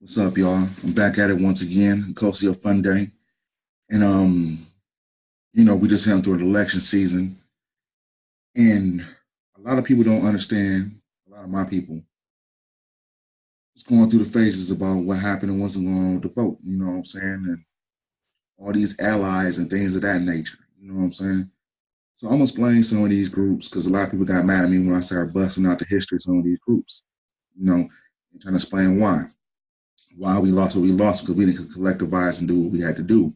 What's up, y'all? I'm back at it once again. Iskosi Umfundisi. And we just went through an election season. And a lot of people don't understand, a lot of my people, just going through the phases about what happened and what's going on with the vote, you know what I'm saying? And all these allies and things of that nature, you know what I'm saying? So I'm gonna explain some of these groups because a lot of people got mad at me when I started busting out the history of some of these groups, and trying to explain why we lost what we lost because we didn't collectivize and do what we had to do,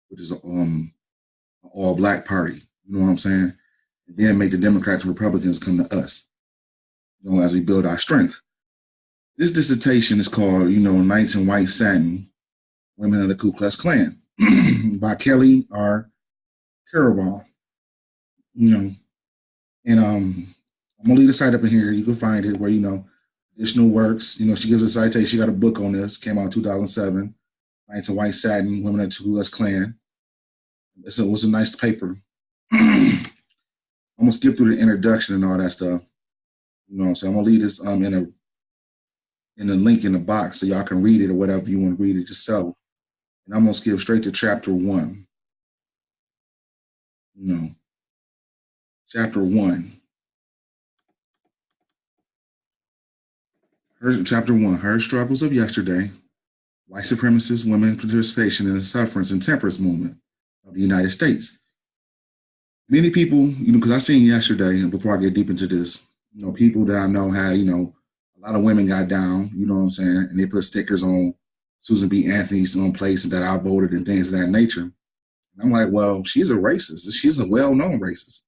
which is all black party. You know what I'm saying? And then make the Democrats and Republicans come to us, as we build our strength. This dissertation is called, Knights in White Satin, Women of the Ku Klux Klan by Kelly R. Caraval. And I'm gonna leave the site up in here. You can find it where, additional works. She gives a citation. She got a book on this, came out in 2007, Knights in White Satin, Women of the Ku Klux Klan. It was a nice paper. I'm gonna skip through the introduction and all that stuff. So I'm gonna leave this in a link in the box so y'all can read it or whatever you want to read it yourself. And I'm gonna skip straight to chapter 1. Chapter 1. Chapter 1, Her Struggles of Yesterday, White Supremacist Women Participation in the Suffrage and Temperance Movement of the United States. Many people, because I seen yesterday, and before I get deep into this, people that I know had, a lot of women got down, you know what I'm saying, and they put stickers on Susan B. Anthony's on places that I voted and things of that nature. And I'm like, well, she's a racist. She's a well-known racist.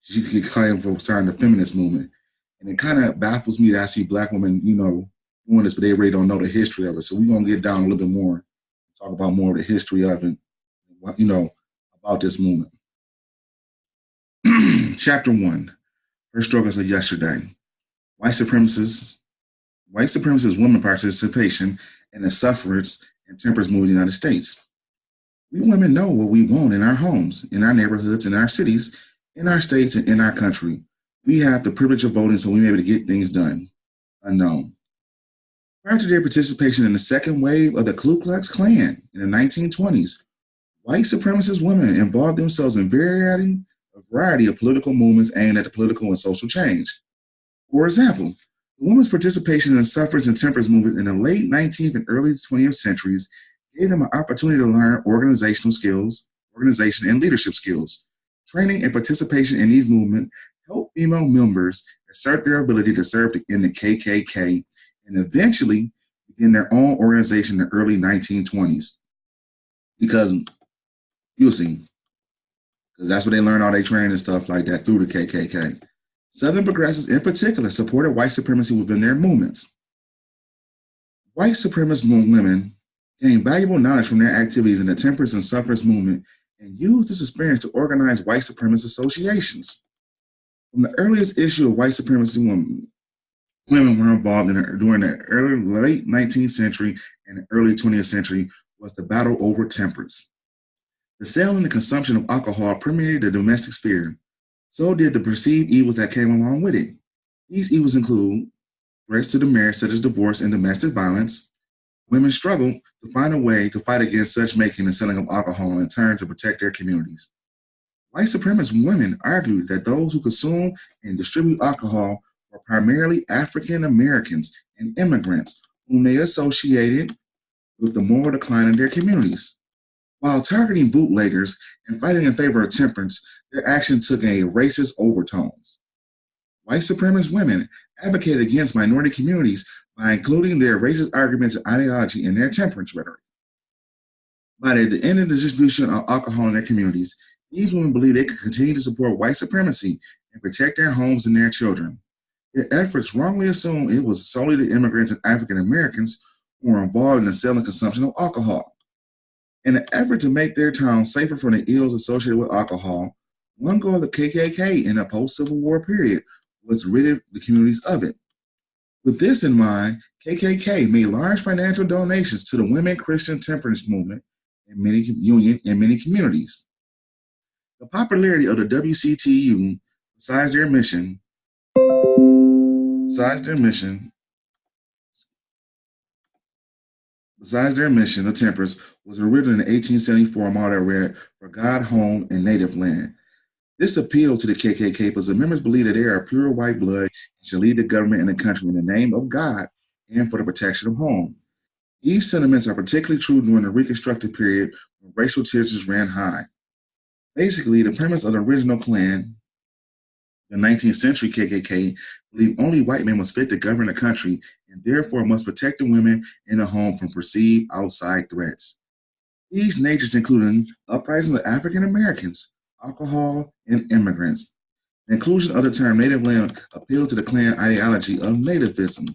She could claim for starting the feminist movement. And it kind of baffles me that I see black women, doing this, but they really don't know the history of it. So we're going to get down a little bit more, talk about more of the history of it, about this movement. Chapter 1, Her Struggles of Yesterday. White supremacist women participation in the suffrage and temperance movement in the United States. We women know what we want in our homes, in our neighborhoods, in our cities, in our states, and in our country. We have the privilege of voting, so we may be able to get things done. Unknown. Prior to their participation in the second wave of the Ku Klux Klan in the 1920s, white supremacist women involved themselves in a variety of political movements aimed at the political and social change. For example, the women's participation in the suffrage and temperance movement in the late 19th and early 20th centuries gave them an opportunity to learn organization and leadership skills. Training and participation in these movements helped female members assert their ability to serve in the KKK and eventually begin their own organization in the early 1920s. Because, you'll see, because that's where they learn all their training and stuff like that through the KKK. Southern progressives in particular supported white supremacy within their movements. White supremacist women gained valuable knowledge from their activities in the temperance and suffrage movement and used this experience to organize white supremacist associations. From the earliest issue of white supremacy women were involved during the late 19th century and the early 20th century was the battle over temperance. The sale and the consumption of alcohol permeated the domestic sphere. So did the perceived evils that came along with it. These evils include threats to the marriage, such as divorce and domestic violence. Women struggled to find a way to fight against such making and selling of alcohol in turn to protect their communities. White supremacist women argued that those who consume and distribute alcohol were primarily African Americans and immigrants whom they associated with the moral decline in their communities. While targeting bootleggers and fighting in favor of temperance, their actions took a racist overtones. White supremacist women advocated against minority communities by including their racist arguments and ideology in their temperance rhetoric. By the end of the distribution of alcohol in their communities, these women believed they could continue to support white supremacy and protect their homes and their children. Their efforts wrongly assumed it was solely the immigrants and African Americans who were involved in the sale and consumption of alcohol. In an effort to make their town safer from the ills associated with alcohol, one goal of the KKK in the post-Civil War period was to rid the communities of it. With this in mind, KKK made large financial donations to the women Christian temperance movement in many communities. The popularity of the WCTU, besides their mission, Besides their mission, the Temperance was originally an 1874 motto read, "For God, home, and native land." This appealed to the KKK because the members believe that they are pure white blood and should lead the government and the country in the name of God and for the protection of home. These sentiments are particularly true during the Reconstructive period when racial tensions ran high. Basically, the premise of the original Klan, the 19th century KKK, believed only white men must fit to govern the country and therefore must protect the women in the home from perceived outside threats. These natures included uprisings of African Americans, alcohol, and immigrants. The inclusion of the term native land appealed to the Klan ideology of nativism,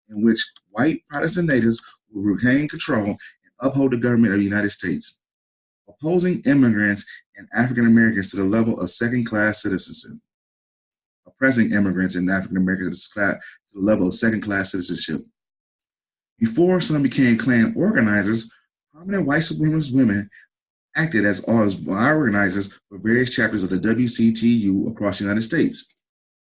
in which white Protestant natives will retain control and uphold the government of the United States, opposing immigrants and African Americans to the level of second-class citizenship, oppressing immigrants and African Americans to the level of second-class citizenship. Before some became Klan organizers, prominent white supremacist women acted as organizers for various chapters of the WCTU across the United States.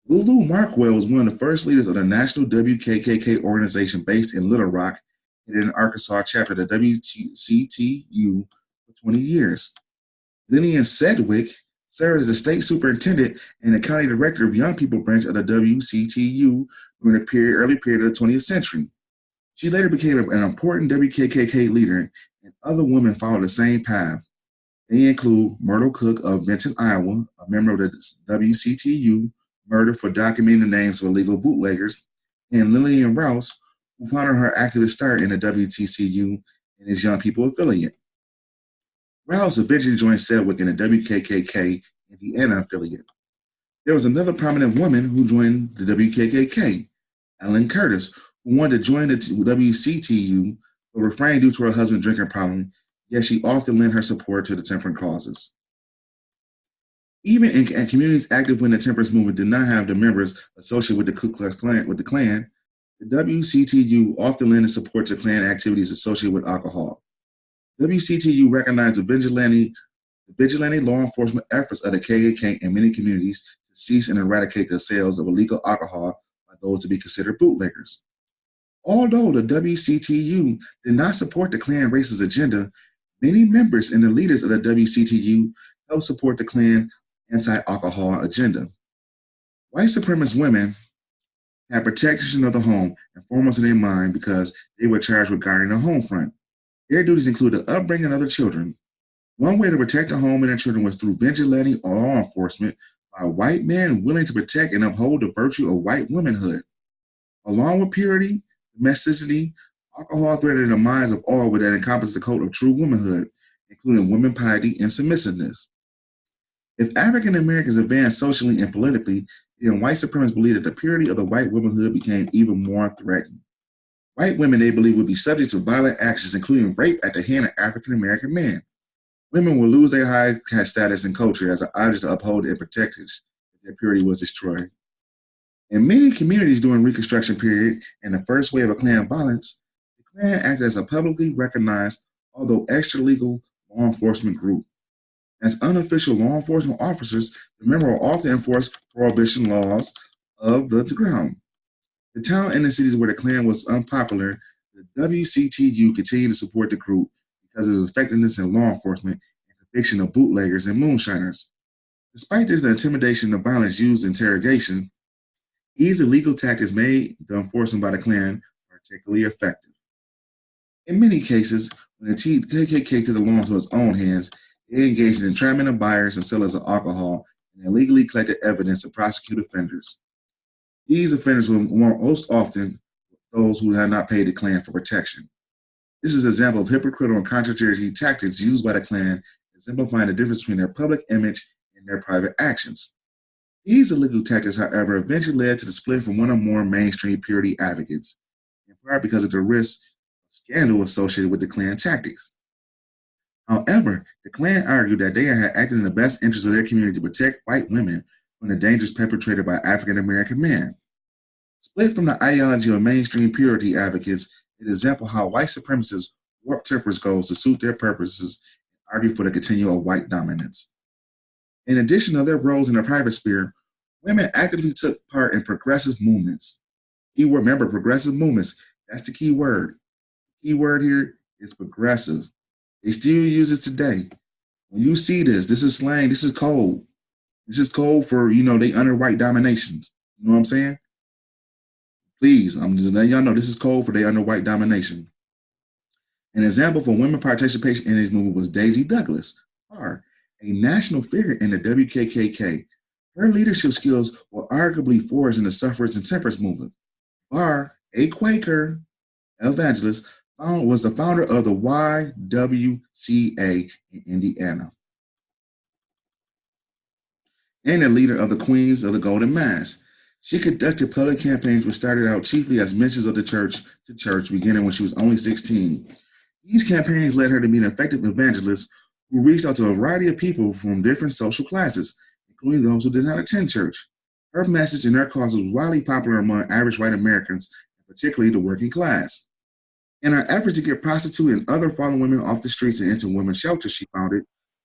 Lulu Markwell was one of the first leaders of the National WKKK organization based in Little Rock and in Arkansas chapter of the WCTU for 20 years. Lillian Sedgwick served as the state superintendent and the county director of Young People branch of the WCTU during the early period of the 20th century. She later became an important WKKK leader, and other women followed the same path. They include Myrtle Cook of Benton, Iowa, a member of the WCTU, murdered for documenting the names of illegal bootleggers, and Lillian Rouse, who founded her activist start in the WTCU and its Young People affiliate. Rouse eventually joined Sedgwick in the WKKK Indiana affiliate. There was another prominent woman who joined the WKKK, Ellen Curtis, who wanted to join the WCTU but refrained due to her husband's drinking problem, yet she often lent her support to the temperance causes. Even in communities active when the temperance movement did not have the members associated with the Ku Klux Klan, the WCTU often lended support to Klan activities associated with alcohol. WCTU recognized the vigilante law enforcement efforts of the KKK in many communities to cease and eradicate the sales of illegal alcohol by those to be considered bootleggers. Although the WCTU did not support the Klan racist agenda, many members and the leaders of the WCTU helped support the Klan anti-alcohol agenda. White supremacist women had protection of the home and foremost in their mind because they were charged with guarding the home front. Their duties included the upbringing of their children. One way to protect the home and their children was through vigilante law enforcement by white men willing to protect and uphold the virtue of white womanhood. Along with purity, domesticity, alcohol threatened the minds of all that encompassed the code of true womanhood, including women piety and submissiveness. If African Americans advanced socially and politically, then white supremacists believed that the purity of the white womanhood became even more threatened. White women, they believed, would be subject to violent actions, including rape at the hand of African American men. Women would lose their high status and culture as an object to uphold and protect if their purity was destroyed. In many communities during Reconstruction period and the first wave of Klan violence, the Klan acted as a publicly recognized, although extra-legal, law enforcement group. As unofficial law enforcement officers, the members will often enforce prohibition laws of the ground. The town and the cities where the Klan was unpopular, the WCTU continued to support the group because of its effectiveness in law enforcement and conviction of bootleggers and moonshiners. Despite this, the intimidation and violence used in interrogation, these illegal tactics made the enforcement by the Klan particularly effective. In many cases, when the KKK took the law into its own hands, they engaged in entrapment of buyers and sellers of alcohol and illegally collected evidence to prosecute offenders. These offenders were most often those who had not paid the Klan for protection. This is an example of hypocritical and contradictory tactics used by the Klan, exemplifying the difference between their public image and their private actions. These illegal tactics, however, eventually led to the split from one or more mainstream purity advocates, in part because of the risk of scandal associated with the Klan tactics. However, the Klan argued that they had acted in the best interest of their community to protect white women from the dangers perpetrated by African American men. Split from the ideology of mainstream purity advocates, it example how white supremacists warp temperance goals to suit their purposes and argue for the continual white dominance. In addition to their roles in the private sphere, women actively took part in progressive movements. Keyword, remember, progressive movements, that's the key word. Key word here is progressive. They still use it today. When you see this is slang, this is code. This is code for, they under white dominations. You know what I'm saying? Please, I'm just letting y'all know this is code for they under white domination. An example for women participation in this movement was Daisy Douglas, a national figure in the WKKK. Her leadership skills were arguably forged in the suffrage and temperance movement. Barr, a Quaker evangelist, was the founder of the YWCA in Indiana and the leader of the Queens of the Golden Mass. She conducted public campaigns which started out chiefly as missions of the church to church, beginning when she was only 16. These campaigns led her to be an effective evangelist who reached out to a variety of people from different social classes, including those who did not attend church. Her message and her cause was widely popular among average white Americans, particularly the working class. In her efforts to get prostitutes and other fallen women off the streets and into women's shelters, she founded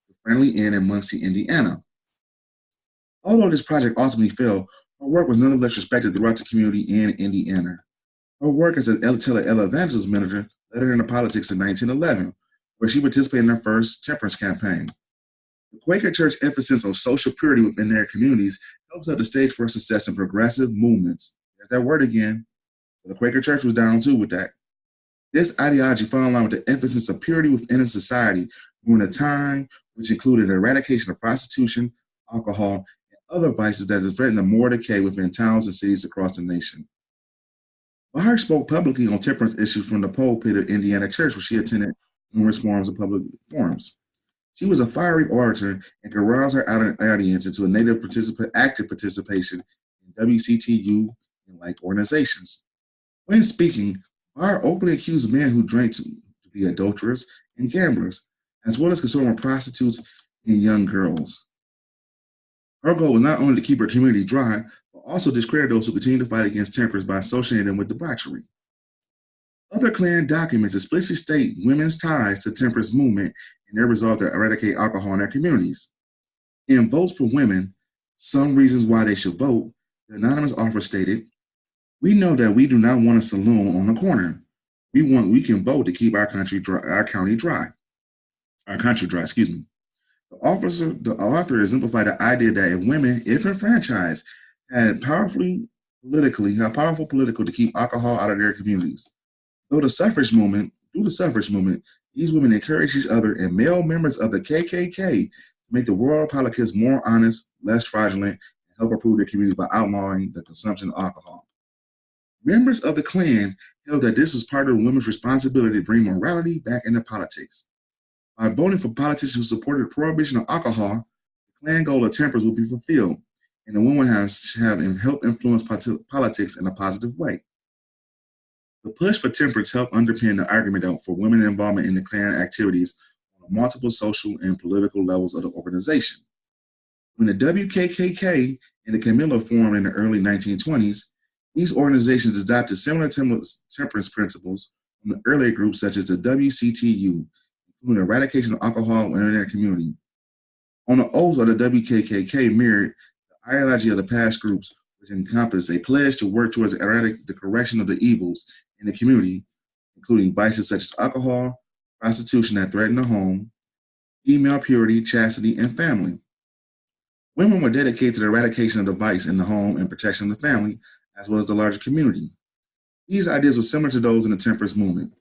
the Friendly Inn in Muncie, Indiana. Although this project ultimately failed, her work was nonetheless respected throughout the community in Indiana. Her work as a televangelist minister led her into politics in 1911, where she participated in her first temperance campaign. The Quaker Church emphasis on social purity within their communities helped set the stage for success in progressive movements. There's that word again. So the Quaker Church was down too with that. This ideology fell in line with the emphasis of purity within a society during a time which included the eradication of prostitution, alcohol, and other vices that threatened the moral decay within towns and cities across the nation. Barr spoke publicly on temperance issues from the pulpit of Indiana Church, where she attended numerous forums of public forums. She was a fiery orator and could rouse her audience into a active participation in WCTU and like organizations. When speaking, Barr openly accused men who drank to be adulterers and gamblers, as well as consuming prostitutes and young girls. Her goal was not only to keep her community dry, but also discredit those who continue to fight against temperance by associating them with debauchery. Other Klan documents explicitly state women's ties to the temperance movement and their resolve to eradicate alcohol in their communities. In Votes for Women, Some Reasons Why They Should Vote, the anonymous author stated, "We know that we do not want a saloon on the corner. We can vote to keep our country dry. The author exemplified the idea that if women, if enfranchised, had powerful political to keep alcohol out of their communities. Through the suffrage movement, these women encouraged each other and male members of the KKK to make the world of politics more honest, less fraudulent, and help improve their communities by outlawing the consumption of alcohol. Members of the Klan held that this was part of women's responsibility to bring morality back into politics. By voting for politicians who supported the prohibition of alcohol, the Klan goal of temperance would be fulfilled, and the women have helped influence politics in a positive way. The push for temperance helped underpin the argument for women involvement in the Klan activities on multiple social and political levels of the organization. When the WKKK and the Camilla formed in the early 1920s, these organizations adopted similar temperance principles from the earlier groups such as the WCTU, including eradication of alcohol in their community. On the oath of the WKKK mirrored the ideology of the past groups, which encompassed a pledge to work towards the correction of the evils in the community, including vices such as alcohol, prostitution that threaten the home, female purity, chastity, and family. Women were dedicated to the eradication of the vice in the home and protection of the family, as well as the larger community. These ideas were similar to those in the temperance movement.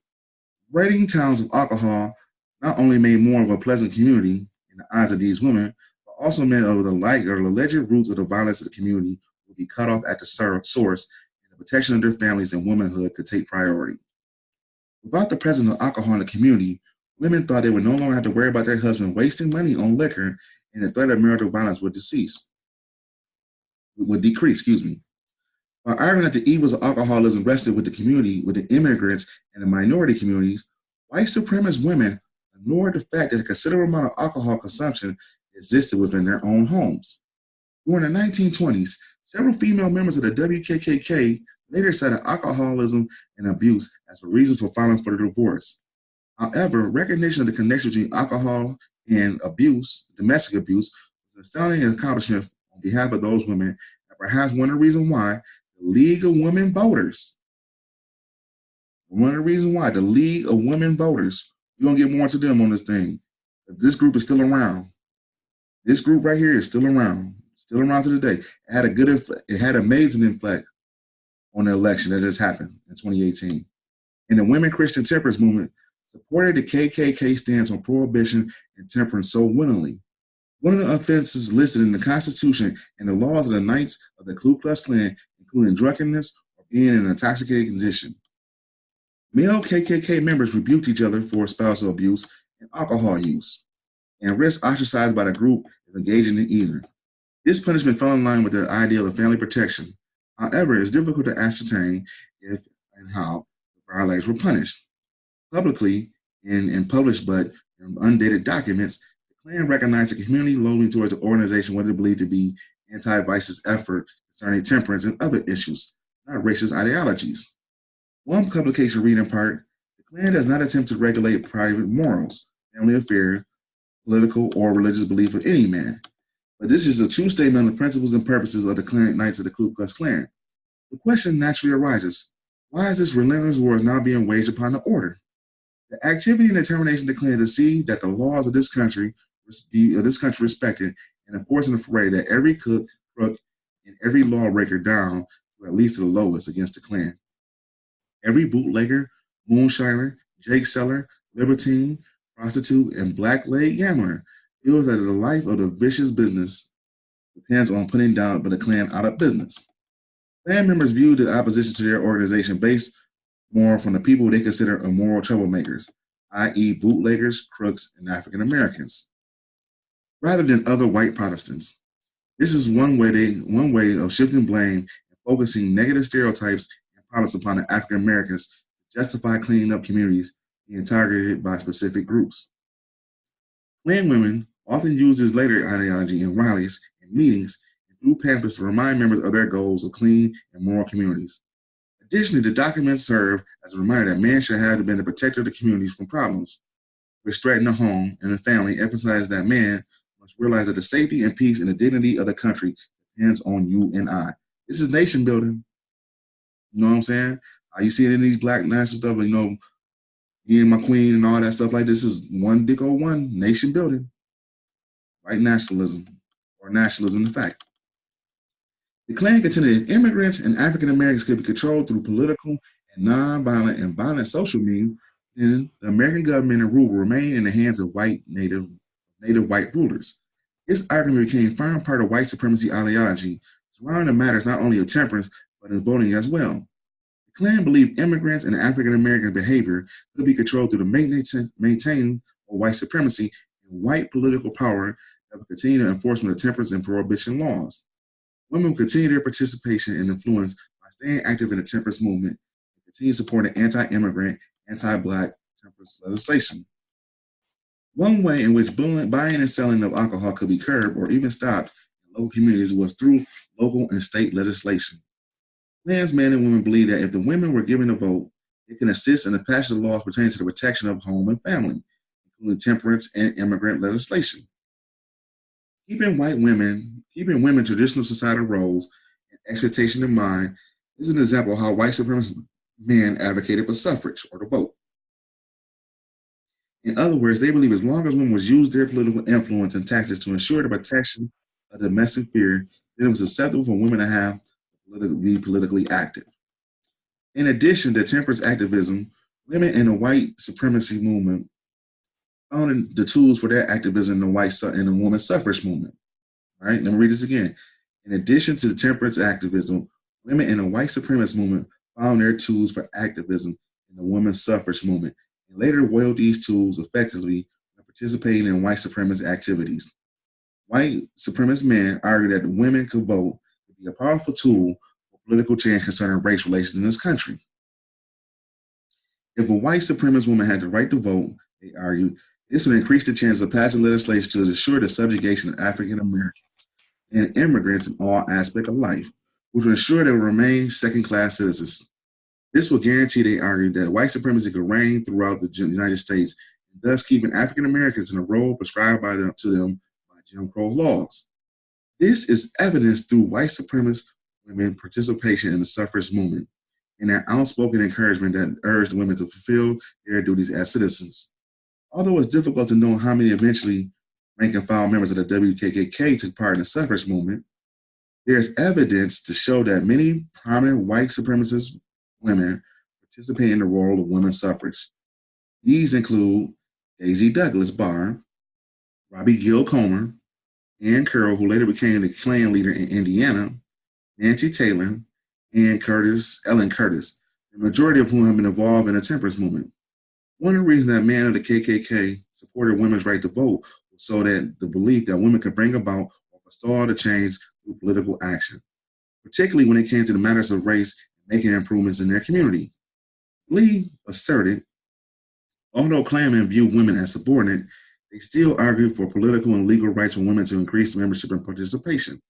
Ridding towns of alcohol not only made more of a pleasant community in the eyes of these women, but also meant the alleged roots of the violence of the community would be cut off at the source, and the protection of their families and womanhood could take priority. Without the presence of alcohol in the community, women thought they would no longer have to worry about their husband wasting money on liquor, and the threat of marital violence would decrease. By arguing that the evils of alcoholism rested with the community, with the immigrants and the minority communities, white supremacist women ignored the fact that a considerable amount of alcohol consumption existed within their own homes. During the 1920s, several female members of the WKKK later cited alcoholism and abuse as a reason for filing for the divorce. However, recognition of the connection between alcohol and abuse, domestic abuse, was an astounding accomplishment on behalf of those women, and perhaps one of the reasons why the League of Women Voters, One of the reasons why, the League of Women Voters, we're going to get more into them on this thing. This group is still around. This group right here is still around to the day. It had amazing influence on the election that just happened in 2018. And the Women Christian Temperance Movement supported the KKK stance on prohibition and temperance so willingly. One of the offenses listed in the Constitution and the laws of the Knights of the Ku Klux Klan, including drunkenness or being in an intoxicated condition. Male KKK members rebuked each other for spousal abuse and alcohol use, and risked ostracized by the group if engaging in either. This punishment fell in line with the ideal of family protection. However, it's difficult to ascertain if and how the violators were punished. Publicly and published but undated documents, the Klan recognized the community lobbying towards the organization what it believed to be anti-vice's effort concerning temperance and other issues, not racist ideologies. One publication read in part, the Klan does not attempt to regulate private morals, family affairs, political or religious belief of any man. But this is a true statement of the principles and purposes of the Klan Knights of the Ku Klux Klan. The question naturally arises, why is this relentless war now being waged upon the order? The activity and determination of the Klan to see that the laws of this country respected and enforcing the fray that every crook and every lawbreaker down to at least to the lowest against the Klan. Every bootlegger, moonshiner, Jake seller, libertine, prostitute, and black leg gambler feels that the life of the vicious business depends on putting down the Klan out of business. Klan members viewed the opposition to their organization based more from the people they consider immoral troublemakers, i.e. bootleggers, crooks, and African Americans, rather than other white Protestants. This is one way of shifting blame and focusing negative stereotypes and products upon the African Americans to justify cleaning up communities being targeted by specific groups. Klan women often use this later ideology in rallies and meetings and through pamphlets to remind members of their goals of clean and moral communities. Additionally, the documents serve as a reminder that man should have been the protector of the communities from problems, which threaten the home and the family, emphasize that man must realize that the safety and peace and the dignity of the country depends on you and I. This is nation building. You know what I'm saying? You see it in these black national stuff, me and my queen and all that stuff like this is one big old one, nation building. White nationalism, or nationalism in fact. The Klan contended if immigrants and African Americans could be controlled through political and nonviolent and violent social means, then the American government and rule will remain in the hands of native white rulers. This argument became a firm part of white supremacy ideology, surrounding the matters not only of temperance, but of voting as well. The Klan believed immigrants and African American behavior could be controlled through the maintaining of white supremacy and white political power that would continue the enforcement of temperance and prohibition laws. Women will continue their participation and influence by staying active in the temperance movement and continue supporting anti-immigrant, anti-black temperance legislation. One way in which buying and selling of alcohol could be curbed or even stopped in local communities was through local and state legislation. Klan's men and women believe that if the women were given a vote, they can assist in the passage of laws pertaining to the protection of home and family, including temperance and immigrant legislation. Keeping women traditional societal roles and expectation in mind is an example of how white supremacist men advocated for suffrage or the vote. In other words, they believe as long as women would use their political influence and tactics to ensure the protection of domestic sphere, then it was acceptable for women to be politically active. In addition to temperance activism, women in the white supremacy movement found the tools for their activism in the women's suffrage movement. All right, let me read this again. In addition to the temperance activism, women in the white supremacist movement found their tools for activism in the women's suffrage movement and later wielded these tools effectively by participating in white supremacist activities. White supremacist men argued that women could vote to be a powerful tool for political change concerning race relations in this country. If a white supremacist woman had the right to vote, they argued, this would increase the chance of passing legislation to ensure the subjugation of African Americans and immigrants in all aspects of life, which would ensure they would remain second-class citizens. This would guarantee, they argued, that white supremacy could reign throughout the United States, and thus keeping African Americans in a role prescribed to them by Jim Crow laws. This is evidenced through white supremacist women participation in the suffrage movement. and their outspoken encouragement that urged women to fulfill their duties as citizens. Although it's difficult to know how many eventually rank-and-file members of the WKKK took part in the suffrage movement, there's evidence to show that many prominent white supremacist women participated in the role of women's suffrage. These include Daisy Douglas Barr, Robbie Gill Comer, Ann Curl, who later became the Klan leader in Indiana, Nancy Taylor, and Ellen Curtis, the majority of whom have been involved in the temperance movement. One of the reasons that men of the KKK supported women's right to vote was so that the belief that women could bring about or forestall the change through political action, particularly when it came to the matters of race and making improvements in their community. Lee asserted, although Klanmen viewed women as subordinate, they still argued for political and legal rights for women to increase membership and participation.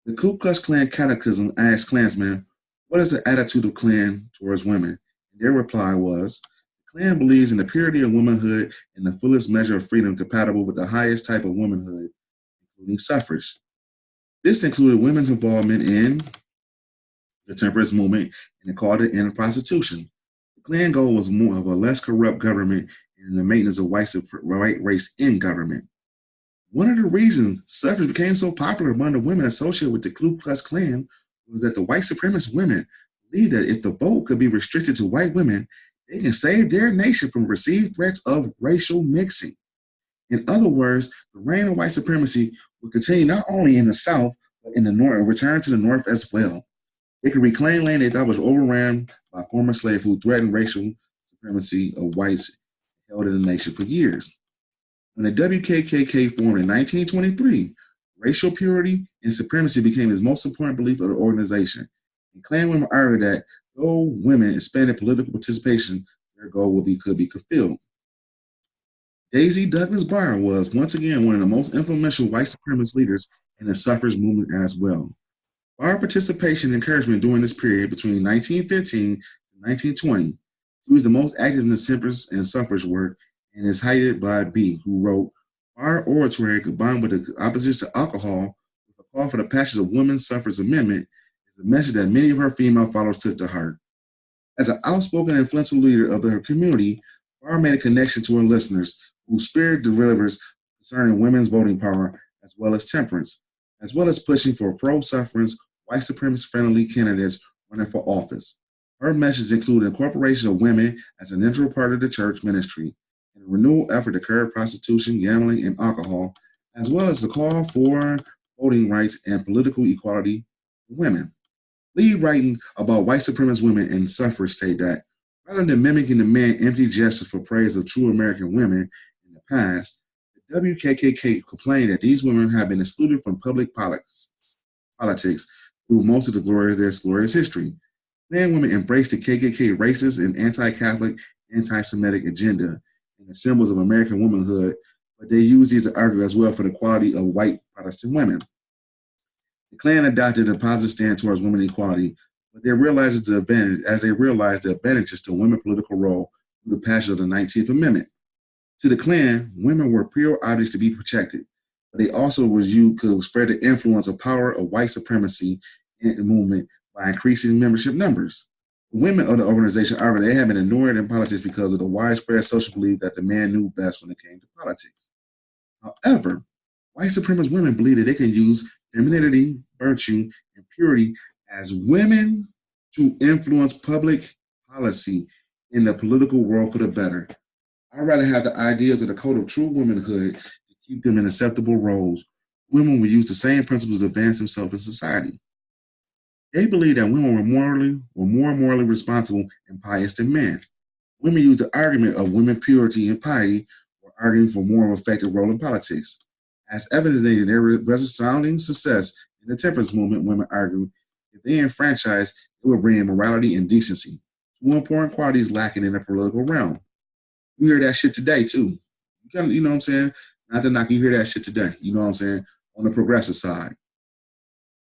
The Ku Klux Klan Catechism asked Klansmen, what is the attitude of Klan towards women? And their reply was, the Klan believes in the purity of womanhood and the fullest measure of freedom compatible with the highest type of womanhood, including suffrage. This included women's involvement in the temperance movement and the call to end prostitution. The Klan goal was more of a less corrupt government and the maintenance of white race in government. One of the reasons suffrage became so popular among the women associated with the Ku Klux Klan was that the white supremacist women believed that if the vote could be restricted to white women, they can save their nation from perceived threats of racial mixing. In other words, the reign of white supremacy would continue not only in the South, but in the North and return to the North as well. They could reclaim land they thought was overrun by former slaves who threatened racial supremacy of whites held in the nation for years. When the WKKK formed in 1923, racial purity and supremacy became its most important belief of the organization. And Klan women argued that though women expanded political participation, their goal could be fulfilled. Daisy Douglas Barr was once again one of the most influential white supremacist leaders in the suffrage movement as well. Barr's participation and encouragement during this period between 1915 to 1920, she was the most active in the temperance and suffrage work, and is cited by B, who wrote, Barr oratory combined with the opposition to alcohol with a call for the passage of women's suffrage amendment is a message that many of her female followers took to heart. As an outspoken and influential leader of her community, Barr made a connection to her listeners whose spirit delivers concerning women's voting power as well as temperance, as well as pushing for pro-suffrage, white supremacist-friendly candidates running for office. Her message included incorporation of women as an integral part of the church ministry, and a renewal effort to curb prostitution, gambling, and alcohol, as well as the call for voting rights and political equality for women. Lee, writing about white supremacist women and suffrage, stated that rather than mimicking the men empty gestures for praise of true American women in the past, the WKKK complained that these women have been excluded from public politics through most of their glorious history. Klan women embraced the KKK racist and anti-Catholic, anti-Semitic agenda and the symbols of American womanhood, but they used these to argue as well for the quality of white Protestant women. The Klan adopted a positive stand towards women equality, but they realized the advantages to women's political role through the passage of the 19th Amendment. To the Klan, women were pure objects to be protected, but they also could spread the influence of power of white supremacy in the movement by increasing membership numbers. The women of the organization argued they had been ignored in politics because of the widespread social belief that the man knew best when it came to politics. However, white supremacist women believe that they can use femininity, virtue, and purity as women to influence public policy in the political world for the better. I'd rather have the ideas of the code of true womanhood to keep them in acceptable roles. Women will use the same principles to advance themselves in society. They believe that women were more morally responsible and pious than men. Women use the argument of women purity and piety for arguing for more of an effective role in politics. As evidence of their resounding success in the temperance movement, women argue if they enfranchised, it would bring in morality and decency, two important qualities lacking in the political realm. You hear that shit today too. You know what I'm saying? Not to knock, you hear that shit today. You know what I'm saying? On the progressive side.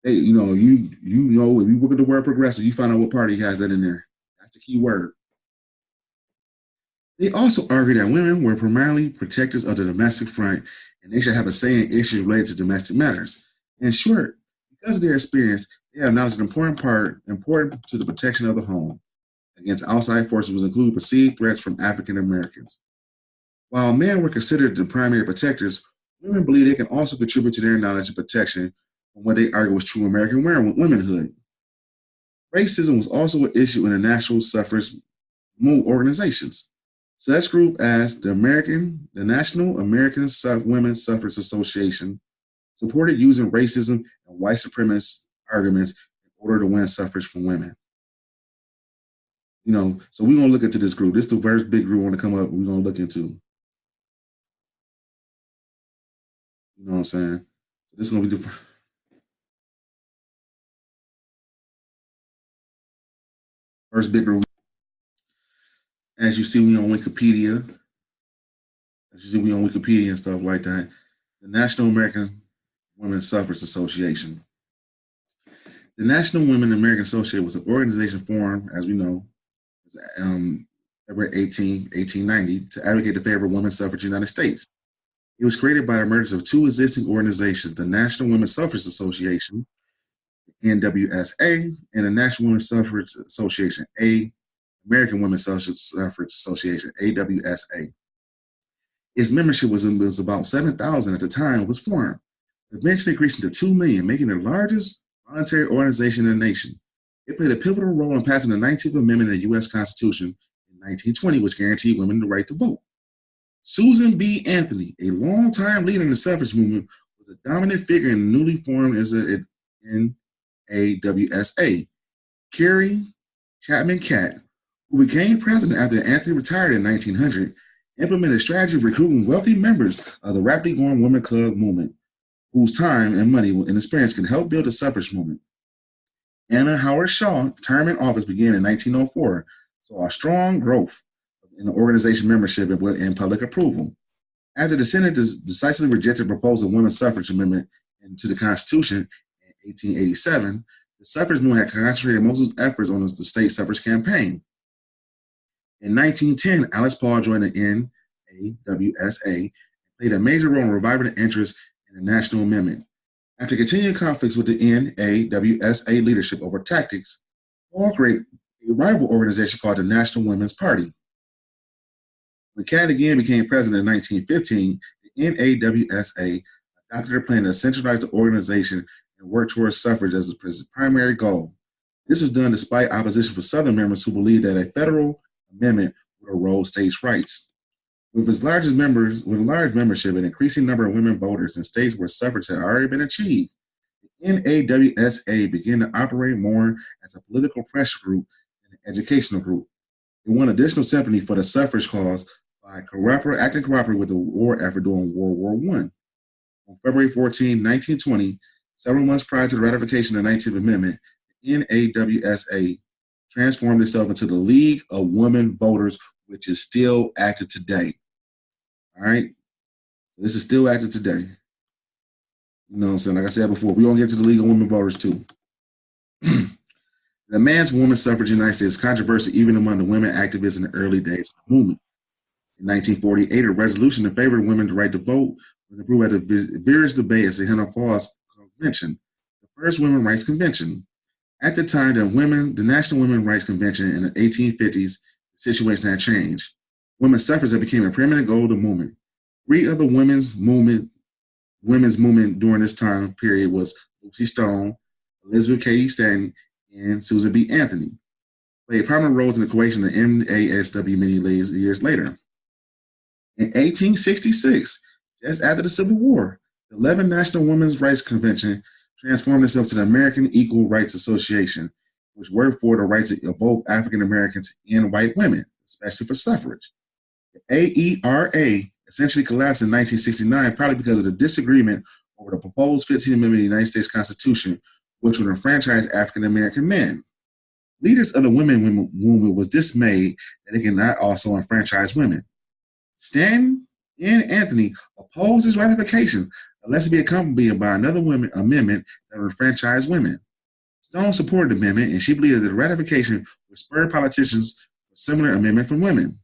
Hey, you know, if you look at the word progressive, you find out what party has that in there. That's the key word. They also argue that women were primarily protectors of the domestic front and they should have a say in issues related to domestic matters. In short, because of their experience, They acknowledged an important to the protection of the home against outside forces, which include perceived threats from African Americans. While men were considered the primary protectors, women believe they can also contribute to their knowledge and protection from what they argue was true American womanhood. Racism was also an issue in the national suffrage organizations. Such groups as the National American Women's Suffrage Association supported using racism and white supremacist arguments in order to win suffrage from women. So we're going to look into this group. This is the first big group I want to come up we're going to look into. You know what I'm saying? So this is going to be the first big group. As you see, we on Wikipedia. And stuff like that. The National American Women's Suffrage Association. The National Women American Association was an organization formed, as we know, February 1890, to advocate in favor of women's suffrage in the United States. It was created by the merger of two existing organizations, the National Women's Suffrage Association, NWSA, and the National Women's Suffrage Association, American Women's Suffrage Association, AWSA. Its membership was about 7,000 at the time it was formed, eventually increasing to 2 million, making it the largest voluntary organization in the nation. It played a pivotal role in passing the 19th Amendment of the U.S. Constitution in 1920, which guaranteed women the right to vote. Susan B. Anthony, a longtime leader in the suffrage movement, was a dominant figure in the newly formed NAWSA. Carrie Chapman Catt, who became president after Anthony retired in 1900, implemented a strategy of recruiting wealthy members of the rapidly growing women club movement, whose time and money and experience could help build the suffrage movement. Anna Howard Shaw's term in office began in 1904, saw a strong growth in the organization membership and public approval. After the Senate decisively rejected the proposal of women's suffrage amendment into the Constitution in 1887, the suffrage movement had concentrated most of its efforts on the state suffrage campaign. In 1910, Alice Paul joined the NAWSA and played a major role in reviving the interest in the national amendment. After continuing conflicts with the NAWSA leadership over tactics, Paul created a rival organization called the National Women's Party. When Catt again became president in 1915, the NAWSA adopted a plan to centralize the organization and work towards suffrage as its primary goal. This was done despite opposition from Southern members who believed that a federal amendment would erode states' rights. With a large membership and increasing number of women voters in states where suffrage had already been achieved, the NAWSA began to operate more as a political pressure group and an educational group. It won additional sympathy for the suffrage cause by acting cooperatively with the war effort during World War I. On February 14, 1920, several months prior to the ratification of the 19th Amendment, the NAWSA transformed itself into the League of Women Voters, which is still active today. All right? This is still active today. You know what I'm saying? Like I said before, we're going to get to the League of Women Voters too. The demands for women's suffrage in the United States is controversial even among the women activists in the early days of the movement. In 1948, a resolution in favor of women's right to vote was approved at a various debate at the Henry Falls Convention, the first women's rights convention. At the time, the National Women's Rights Convention in the 1850s, the situation had changed. Women's suffrage had become a permanent goal of the movement. Three of the women's movement during this time period was Lucy Stone, Elizabeth Cady Stanton, and Susan B. Anthony, played prominent roles in the creation of NASW many years later. In 1866, just after the Civil War, the 11th National Women's Rights Convention transformed itself to the American Equal Rights Association, which worked for the rights of both African Americans and white women, especially for suffrage. The AERA essentially collapsed in 1969, probably because of the disagreement over the proposed 15th Amendment of the United States Constitution, which would enfranchise African American men. Leaders of the women movement was dismayed that it could not also enfranchise women. Stanton and Anthony opposed this ratification unless it be accompanied by another amendment that would enfranchise women. Stone supported the amendment, and she believed that the ratification would spur politicians for a similar amendment from women.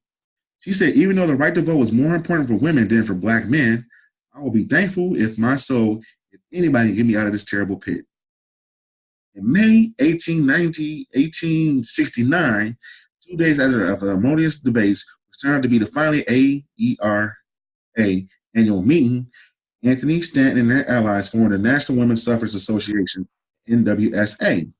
She said, even though the right to vote was more important for women than for black men, I will be thankful if anybody can get me out of this terrible pit. In May 1869, 2 days after the harmonious debates, which turned out to be the finally AERA annual meeting, Anthony Stanton and their allies formed the National Women's Suffrage Association, NWSA.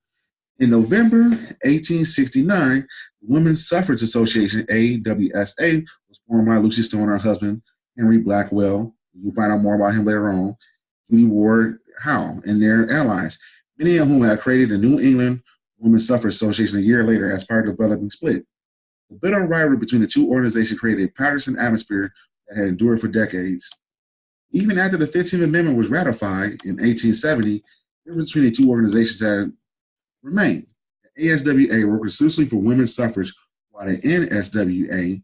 In November 1869, the Women's Suffrage Association, AWSA, was formed by Lucy Stone and her husband, Henry Blackwell. You'll find out more about him later on, Judy Ward Howe, and their allies, many of whom had created the New England Women's Suffrage Association a year later as part of the developing split. The bitter rivalry between the two organizations created a partisan atmosphere that had endured for decades. Even after the 15th Amendment was ratified in 1870, difference between the two organizations had remained. The ASWA worked exclusively for women's suffrage, while the NSWA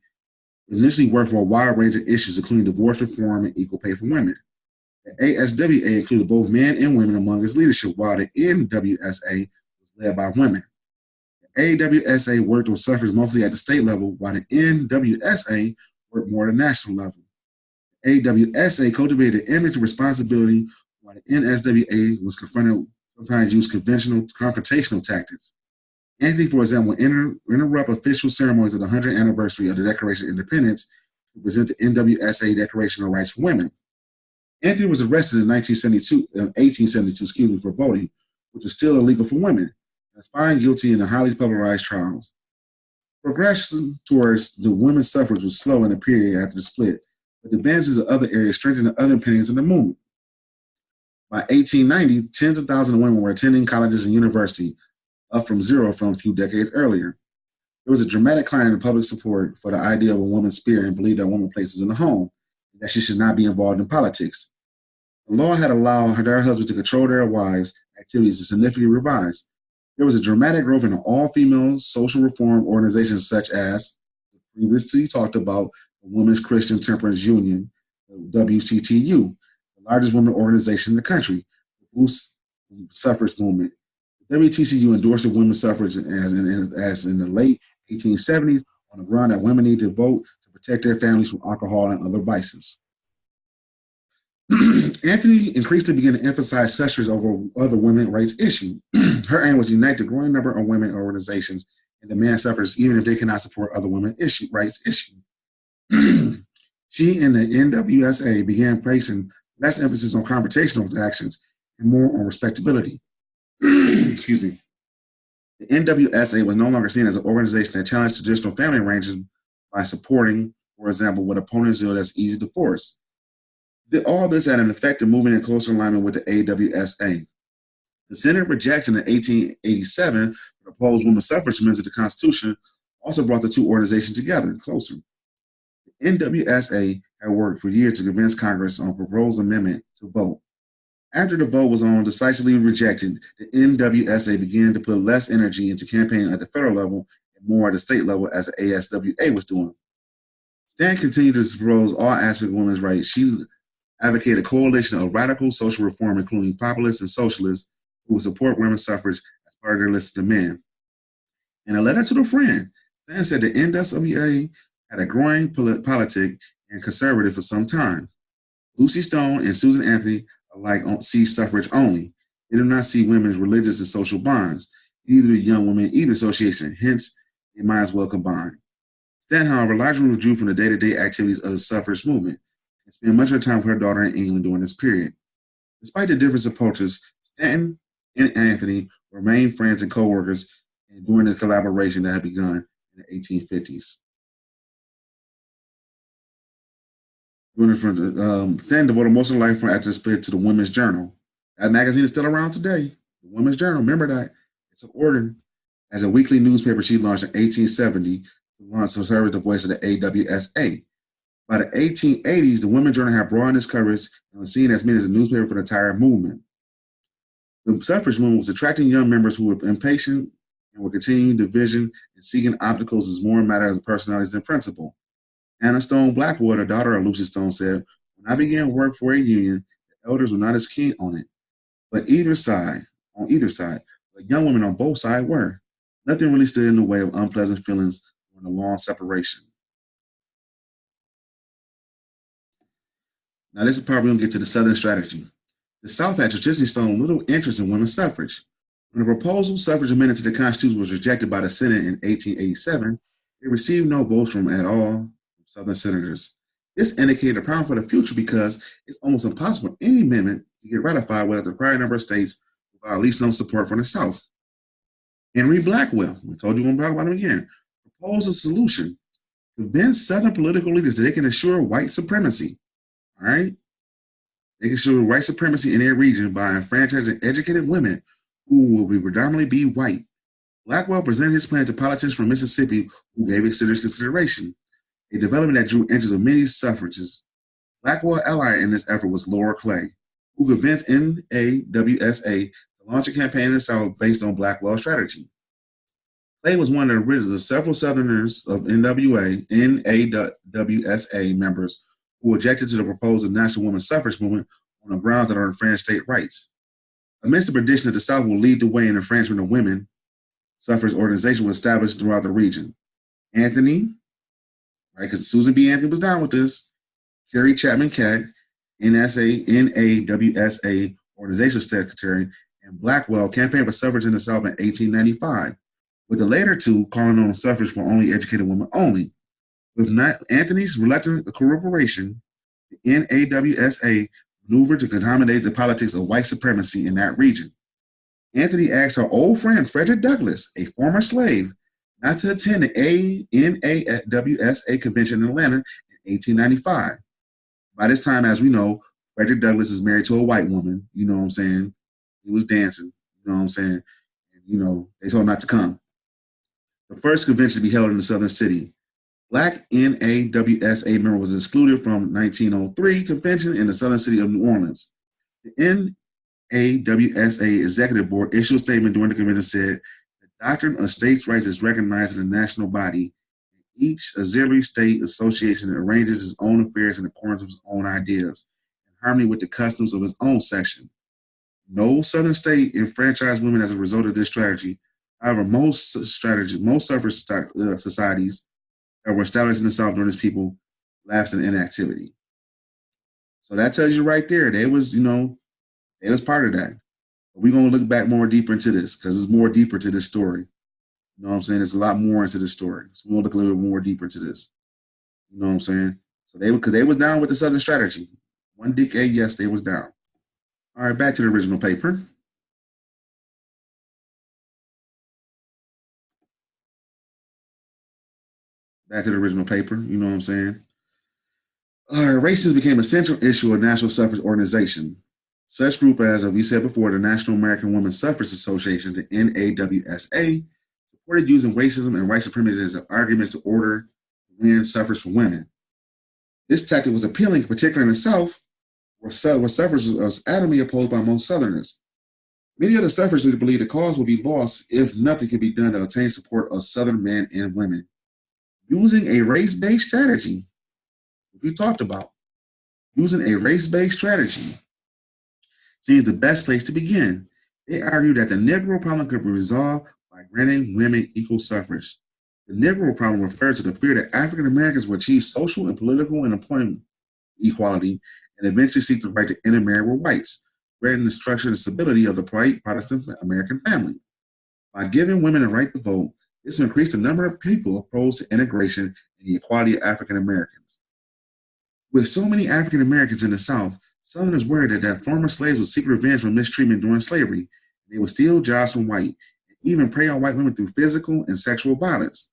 initially worked for a wide range of issues, including divorce reform and equal pay for women. The ASWA included both men and women among its leadership, while the NWSA was led by women. The AWSA worked on suffrage mostly at the state level, while the NWSA worked more at the national level. The AWSA cultivated the image of responsibility, while the NSWA was confronted, sometimes used conventional confrontational tactics. Anthony, for example, interrupt official ceremonies of the 100th anniversary of the Declaration of Independence to present the NWSA Declaration of Rights for Women. Anthony was arrested in 1872, for voting, which was still illegal for women, and was found guilty in the highly publicized trials. Progression towards the women's suffrage was slow in the period after the split, but the advances of other areas strengthened the other opinions of the movement. By 1890, tens of thousands of women were attending colleges and universities, up from zero from a few decades earlier. There was a dramatic decline in public support for the idea of a woman's spirit and belief that woman places in the home, and that she should not be involved in politics. The law had allowed their husbands to control their wives' activities to significantly revised. There was a dramatic growth in all-female social reform organizations such as, previously talked about, the Women's Christian Temperance Union, the WCTU, the largest women organization in the country, the Boost Suffrage Movement. The WTCU endorsed women's suffrage as in the late 1870s on the ground that women need to vote to protect their families from alcohol and other vices. Anthony increasingly began to emphasize suffrage over other women's rights issues. Her aim was to unite the growing number of women organizations and demand suffrage even if they cannot support other women's rights issues. She and the NWSA began placing less emphasis on confrontational actions and more on respectability. Excuse me. The NWSA was no longer seen as an organization that challenged traditional family arrangements by supporting, for example, what opponents do that's easy to force. All this had an effect in moving in closer alignment with the AWSA. The Senate rejection in 1887 the proposed women's suffrage amendments to the Constitution also brought the two organizations together closer. The NWSA had worked for years to convince Congress on a proposed amendment to vote. After the vote was decisively rejected, the NWSA began to put less energy into campaigning at the federal level and more at the state level as the ASWA was doing. Stan continued to propose all aspects of women's rights. She advocated a coalition of radical social reform, including populists and socialists, who would support women's suffrage as part of their list of demands. In a letter to a friend, Stan said the NWSA had a growing politic and conservative for some time. Lucy Stone and Susan Anthony alike see suffrage only. They do not see women's religious and social bonds, either young women, either association. Hence, they might as well combine. Stan, however, largely withdrew from the day-to-day activities of the suffrage movement and spent much of her time with her daughter in England during this period. Despite the different approaches, Stanton and Anthony remained friends and co-workers during this collaboration that had begun in the 1850s. Stanton devoted most of her life after the split to the Women's Journal. That magazine is still around today. The Women's Journal, remember that. It's an organ. As a weekly newspaper she launched in 1870 to serve as the voice of the AWSA. By the 1880s, the Women's Journal had broadened its coverage and was seen as a newspaper for the entire movement. The suffrage movement was attracting young members who were impatient and were continuing division and seeking obstacles as more a matter of personalities than principle. Anna Stone Blackwood, a daughter of Lucy Stone, said, "When I began work for a union, the elders were not as keen on it. But either side, but young women on both sides were. Nothing really stood in the way of unpleasant feelings during the long separation." Now this is probably going to get to the Southern strategy. The South had traditionally shown little interest in women's suffrage. When the proposal suffrage amendment to the Constitution was rejected by the Senate in 1887, it received no votes from at all from Southern senators. This indicated a problem for the future because it's almost impossible for any amendment to get ratified without the required number of states without at least some support from the South. Henry Blackwell, we told you we're going to talk about him again, proposed a solution: convince Southern political leaders that they can ensure white supremacy. All right? They can ensure white supremacy in their region by enfranchising educated women who will predominantly be white. Blackwell presented his plan to politicians from Mississippi who gave it serious consideration, a development that drew interest of many suffragists. Blackwell ally in this effort was Laura Clay, who convinced NAWSA to launch a campaign in the South based on Blackwell's strategy. Clay was one of the original several Southerners of NAWSA members who objected to the proposed national women's suffrage movement on the grounds that are infringed state rights. Amidst the prediction that the South will lead the way in infringement of women, suffrage organization was established throughout the region. Anthony, right, because Susan B. Anthony was down with this, Carrie Chapman Catt, NAWSA organization secretary, and Blackwell campaigned for suffrage in the South in 1895, with the latter two calling on suffrage for only educated women only. With Anthony's reluctant cooperation, the NAWSA maneuvered to accommodate the politics of white supremacy in that region. Anthony asked her old friend Frederick Douglass, a former slave, not to attend the NAWSA convention in Atlanta in 1895. By this time, as we know, Frederick Douglass is married to a white woman. You know what I'm saying? He was dancing. You know what I'm saying? And, they told him not to come. The first convention to be held in the Southern city. Black NAWSA member was excluded from 1903 convention in the Southern city of New Orleans. The NAWSA Executive Board issued a statement during the convention that said, the doctrine of states' rights is recognized in the national body. Each auxiliary state association arranges its own affairs in accordance with its own ideas, in harmony with the customs of its own section. No Southern state enfranchised women as a result of this strategy. However, most suffrage societies that were established in the South during this people lapsed in inactivity. So that tells you right there, they was part of that. But we're going to look back more deeper into this because there's more deeper to this story. You know what I'm saying? There's a lot more into this story. So we're going to look a little bit more deeper into this. You know what I'm saying? So because they was down with the Southern strategy. One decade, yes, they was down. All right, back to the original paper. Back to the original paper, you know what I'm saying? Racism became a central issue of national suffrage organization. Such group as we said before, the National American Women's Suffrage Association, the NAWSA, supported using racism and white supremacy as arguments to order win suffrage for women. This tactic was appealing, particularly in the South, where suffrage was adamantly opposed by most Southerners. Many of the suffragists believed the cause would be lost if nothing could be done to obtain support of Southern men and women. Using a race-based strategy, which we talked about, using a race-based strategy seems the best place to begin. They argue that the Negro problem could be resolved by granting women equal suffrage. The Negro problem refers to the fear that African Americans will achieve social and political and employment equality and eventually seek the right to intermarry with whites, threatening the structure and stability of the white Protestant American family. By giving women the right to vote, this will increase the number of people opposed to integration and the equality of African Americans. With so many African Americans in the South, Southerners worried that former slaves would seek revenge for mistreatment during slavery. They would steal jobs from white and even prey on white women through physical and sexual violence.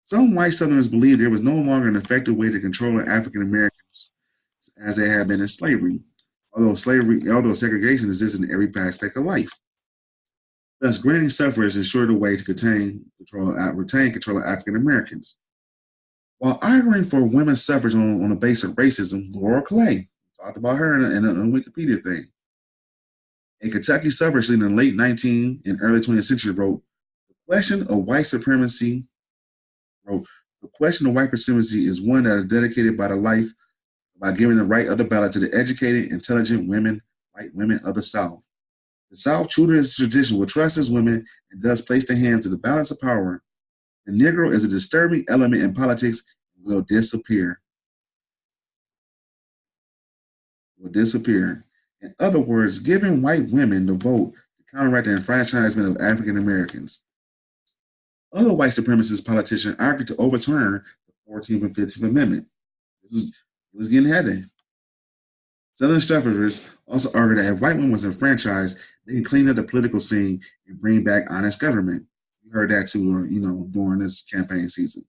Some white Southerners believed there was no longer an effective way to control African Americans as they had been in slavery, although segregation exists in every aspect of life. Thus, granting suffrage ensured a way to retain control of African Americans. While arguing for women's suffrage on the basis of racism, Laura Clay, talked about her in a Wikipedia thing, a Kentucky suffrage leader in the late 19th and early 20th century wrote, the question of white supremacy is one that is dedicated by giving the right of the ballot to the educated, intelligent white women of the South. The South, true to its tradition, will trust its women and thus place their hands to the balance of power. The Negro is a disturbing element in politics and will disappear. In other words, giving white women the vote to counteract the enfranchisement of African Americans. Other white supremacist politicians argued to overturn the 14th and 15th Amendment. It was getting heavy. Southern suffragists also argued that if white women was enfranchised, they could clean up the political scene and bring back honest government. We heard that too, during this campaign season.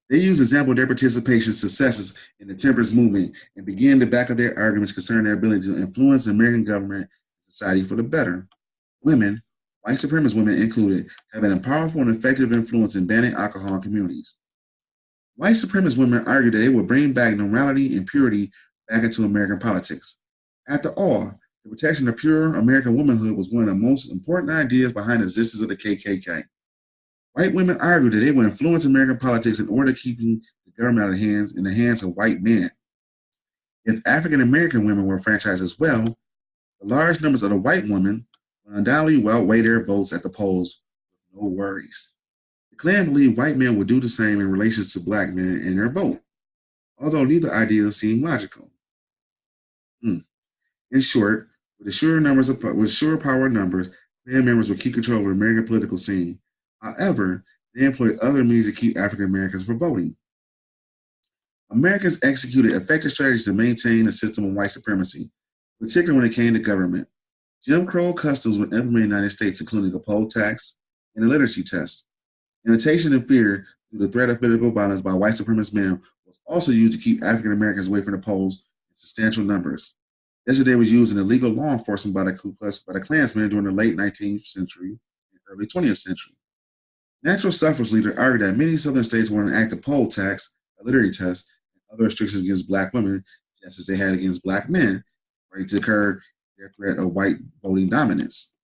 They used example of their participation successes in the temperance movement and began to back up their arguments concerning their ability to influence the American government and society for the better. Women, white supremacist women included, have been a powerful and effective influence in banning alcohol in communities. White supremacist women argued that they would bring back normality and purity back into American politics. After all, the protection of pure American womanhood was one of the most important ideas behind the existence of the KKK. White women argued that they would influence American politics in order to keep the government in the hands of white men. If African American women were franchised as well, the large numbers of the white women would undoubtedly outweigh their votes at the polls with no worries. The Klan believed white men would do the same in relation to black men and their vote, although neither idea seemed logical. In short, with sure power numbers, Klan members would keep control of the American political scene. However, they employed other means to keep African Americans from voting. Americans executed effective strategies to maintain a system of white supremacy, particularly when it came to government. Jim Crow customs were implemented in the United States, including a poll tax and a literacy test. Imitation and fear through the threat of physical violence by white supremacist men was also used to keep African Americans away from the polls in substantial numbers. Yesterday was used in illegal law enforcement by the Klansmen during the late 19th century and early 20th century. Natural suffrage leaders argued that many southern states would enact a poll tax, a literacy test, and other restrictions against black women, just as they had against black men, right, to curb their threat of white voting dominance.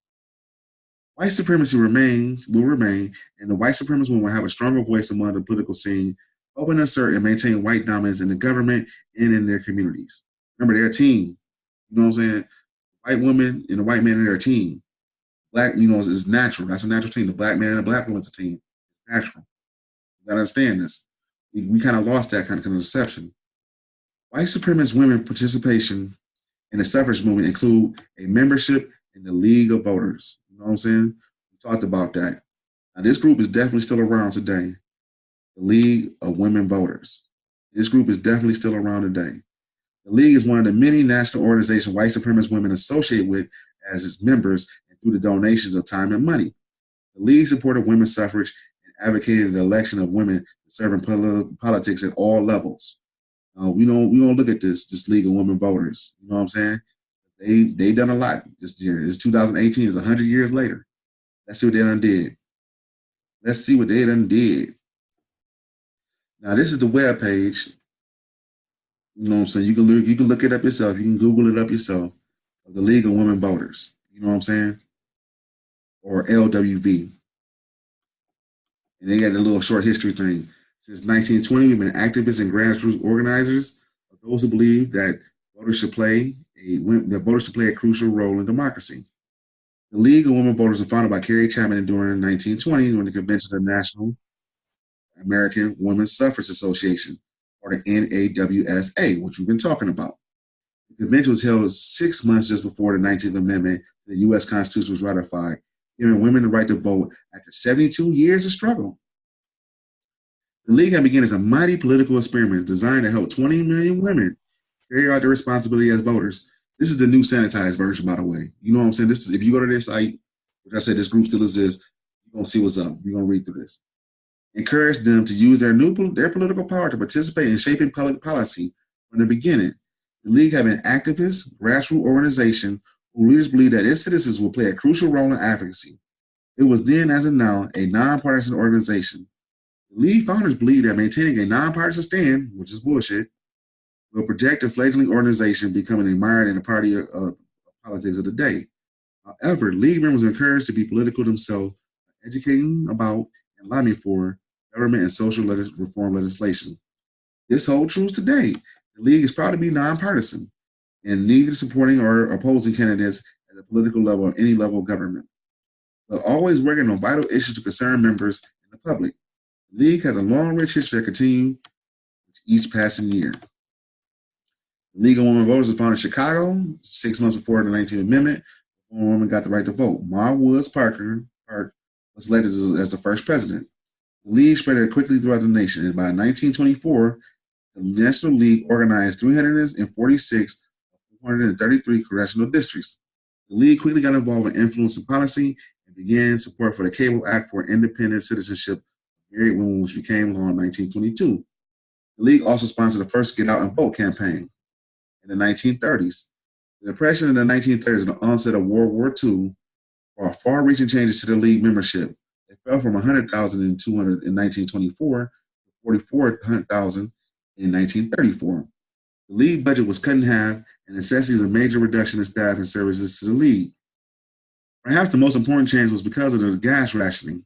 White supremacy will remain, and the white supremacist women will have a stronger voice among the political scene, helping assert and maintain white dominance in the government and in their communities. Remember, they're a team. You know what I'm saying? White women and the white men are a team. Black, is natural. That's a natural team. The black man and the black woman's a team. It's natural. You gotta understand this. We kind of lost that kind of conception. White supremacist women participation in the suffrage movement include a membership in the League of Voters. You know what I'm saying? We talked about that. Now, this group is definitely still around today. The League of Women Voters. This group is definitely still around today. The League is one of the many national organizations white supremacist women associate with as its members and through the donations of time and money. The League supported women's suffrage and advocated the election of women to serve in politics at all levels. We don't look at this League of Women Voters. You know what I'm saying? They done a lot this year. It's 2018. It's 100 years later. Let's see what they done did. Now, this is the web page. You know what I'm saying? You can look it up yourself. You can Google it up yourself. Of the League of Women Voters. You know what I'm saying? Or LWV. And they got a little short history thing. Since 1920, we've been activists and grassroots organizers of those who believe that voters should play a crucial role in democracy. The League of Women Voters was founded by Carrie Chapman during 1920 during the convention of the National American Women's Suffrage Association, or the NAWSA, which we've been talking about. The convention was held 6 months just before the 19th Amendment to the U.S. Constitution was ratified, giving women the right to vote after 72 years of struggle. The League had begun as a mighty political experiment designed to help 20 million women carry out their responsibility as voters. This is the new sanitized version, by the way. You know what I'm saying? This is, if you go to their site, which I said this group still exists, you're going to see what's up. You're going to read through this. Encourage them to use their political power to participate in shaping public policy from the beginning. The League had been an activist, grassroots organization whose leaders believed that its citizens would play a crucial role in advocacy. It was then, as of now, a nonpartisan organization. The League founders believed that maintaining a nonpartisan stand, which is bullshit, will project a fledgling organization becoming admired in the party of politics of the day. However, League members were encouraged to be political themselves, educating about and lobbying for government and social reform legislation. This holds true today. The League is proud to be nonpartisan and neither supporting or opposing candidates at the political level or any level of government, but always working on vital issues to concern members and the public. The League has a long, rich history that continues with each passing year. The League of Women Voters was founded in Chicago 6 months before the 19th Amendment, women got the right to vote. Ma Woods Park was elected as the first president. The League spread quickly throughout the nation, and by 1924, the National League organized 346 of 433 congressional districts. The League quickly got involved in influencing policy and began support for the Cable Act for Independent Citizenship of Married Women, which became law in 1922. The League also sponsored the first Get Out and Vote campaign in the 1930s. The Depression in the 1930s and the onset of World War II brought far-reaching changes to the League membership. It fell from 100,000 in 1924 to 44,000 in 1934. The League budget was cut in half and necessitated a major reduction in staff and services to the League. Perhaps the most important change was because of the gas rationing.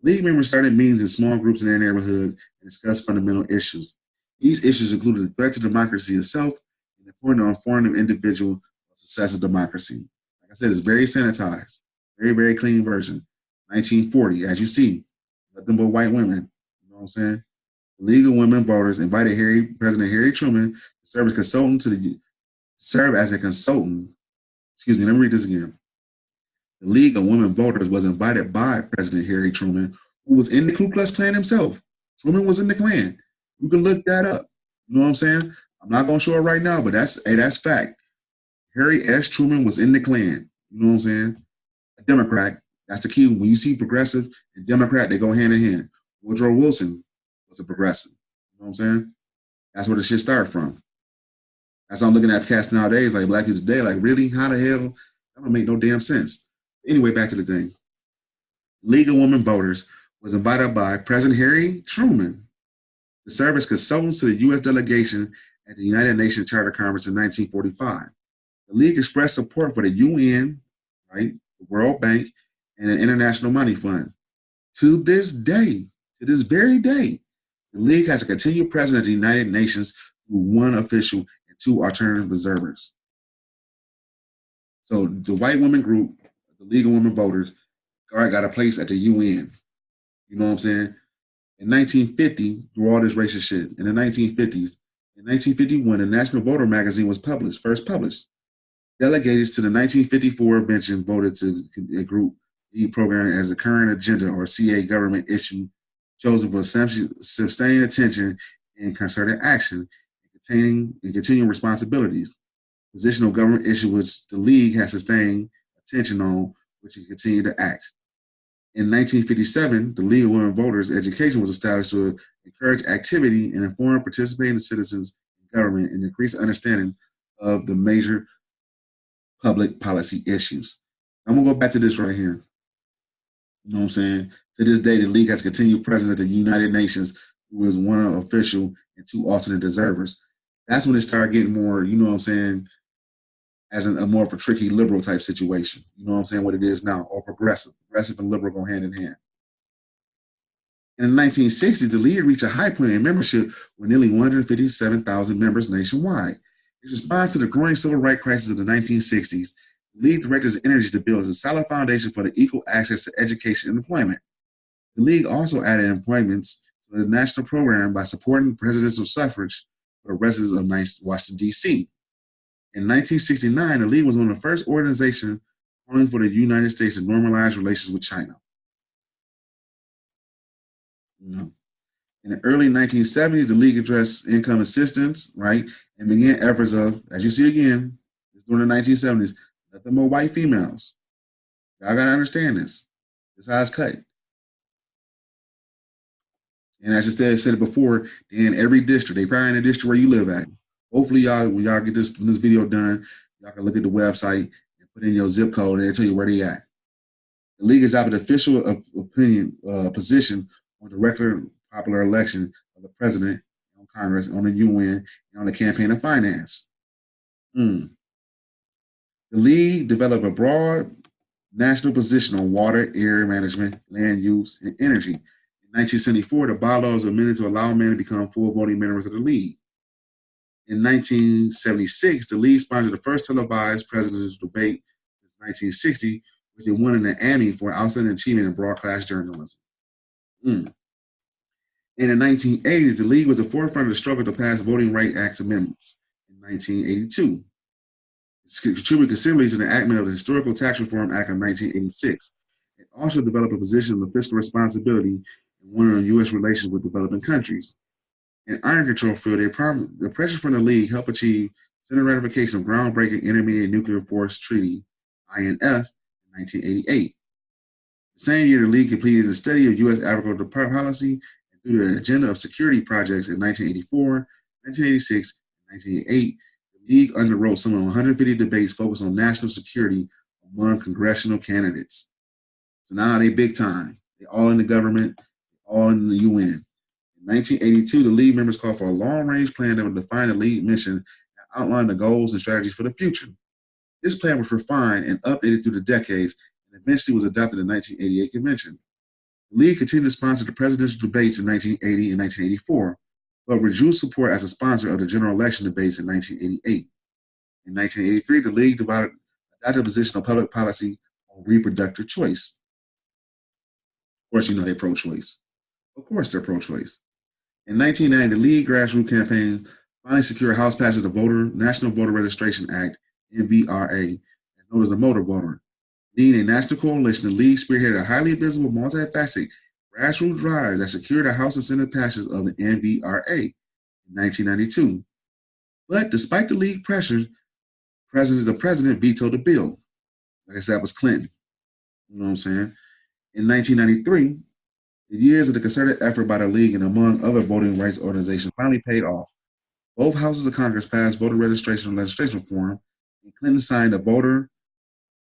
League members started meetings in small groups in their neighborhoods and discussed fundamental issues. These issues included the threat to democracy itself and the importance on foreign individual success of democracy. Like I said, it's very sanitized, very, very clean version. 1940, as you see, nothing but white women. You know what I'm saying? The League of Women Voters invited President Harry Truman to serve as a consultant. Excuse me, let me read this again. The League of Women Voters was invited by President Harry Truman, who was in the Ku Klux Klan himself. Truman was in the Klan. You can look that up. You know what I'm saying? I'm not going to show it right now, but that's fact. Harry S. Truman was in the Klan. You know what I'm saying? A Democrat. That's the key. When you see progressive and Democrat, they go hand in hand. Woodrow Wilson was a progressive. You know what I'm saying? That's where the shit started from. That's why I'm looking at cats nowadays, like Black people today, like, really? How the hell? That don't make no damn sense. Anyway, back to the thing. League of Women Voters was invited by President Harry Truman to serve as consultants to the U.S. delegation at the United Nations Charter Conference in 1945. The League expressed support for the UN, right, the World Bank, and the International Money Fund. To this day, to this very day, the League has a continued presence at the United Nations through one official and two alternative observers. So the white women group, the League of Women Voters, got a place at the UN. You know what I'm saying? In 1950, through all this racist shit, in the 1950s, in 1951, the National Voter magazine was first published. Delegates to the 1954 convention voted to a group lead program as a current agenda or CA government issue chosen for sustained attention and concerted action and continuing responsibilities. Positional government issue which the League has sustained attention on, which it continue to act. In 1957, the League of Women Voters Education was established to encourage activity and inform participating citizens in government and increase understanding of the major public policy issues. I'm going to go back to this right here. You know what I'm saying? To this day, the League has continued presence at the United Nations, who is one official and two alternate observers. That's when it started getting more, you know what I'm saying, as a more of a tricky liberal type situation. You know what I'm saying, what it is now, or progressive. Progressive and liberal go hand in hand. In the 1960s, the League reached a high point in membership with nearly 157,000 members nationwide. In response to the growing civil rights crisis of the 1960s, the League directed its energy to build a solid foundation for the equal access to education and employment. The League also added employments to the national program by supporting presidential suffrage for the residents of Washington, D.C. In 1969, the League was one of the first organizations calling for the United States to normalize relations with China. You know? In the early 1970s, the League addressed income assistance, right, and began efforts of, as you see again, it's during the 1970s, nothing more white females. Y'all gotta understand this. This is how it's cut. And as I said it before, in every district, they probably in the district where you live at. Hopefully, y'all, when y'all get this video done, y'all can look at the website and put in your zip code, and they'll tell you where they at. The League has adopted official position on the regular popular election of the president, on Congress, on the UN, and on the campaign of finance. The League developed a broad national position on water, air management, land use, and energy. In 1974, the bylaws were amended to allow men to become full voting members of the League. In 1976, the League sponsored the first televised presidential debate since 1960, which it won an Emmy for outstanding achievement in broadcast journalism. In the 1980s, the League was the forefront of the struggle to pass Voting Rights Act amendments. In 1982, it contributed considerably to the enactment of the Historical Tax Reform Act of 1986. It also developed a position of fiscal responsibility in monitoring U.S. relations with developing countries. In iron control field, the pressure from the League helped achieve Senate ratification of groundbreaking Intermediate Nuclear Force Treaty, INF, in 1988. The same year, the League completed a study of U.S. agricultural policy and through the agenda of security projects in 1984, 1986, and 1988. The League underwrote some of 150 debates focused on national security among congressional candidates. So now they big time. They're all in the government, all in the UN. In 1982, the League members called for a long-range plan that would define the League mission and outline the goals and strategies for the future. This plan was refined and updated through the decades and eventually was adopted in the 1988 convention. The League continued to sponsor the presidential debates in 1980 and 1984, but reduced support as a sponsor of the general election debates in 1988. In 1983, the League adopted a position on public policy on reproductive choice. Of course, you know they're pro-choice. Of course, they're pro-choice. In 1990, the League grassroots campaign finally secured House passage of the National Voter Registration Act, NVRA, as known as the Motor Voter. Leading a national coalition, the League spearheaded a highly visible, multifaceted grassroots drive that secured the House and Senate passage of the NVRA in 1992. But despite the League pressures, the president vetoed the bill. Like I said, that was Clinton. You know what I'm saying? In 1993, the years of the concerted effort by the League and among other voting rights organizations finally paid off. Both houses of Congress passed voter registration and legislation reform, and Clinton signed the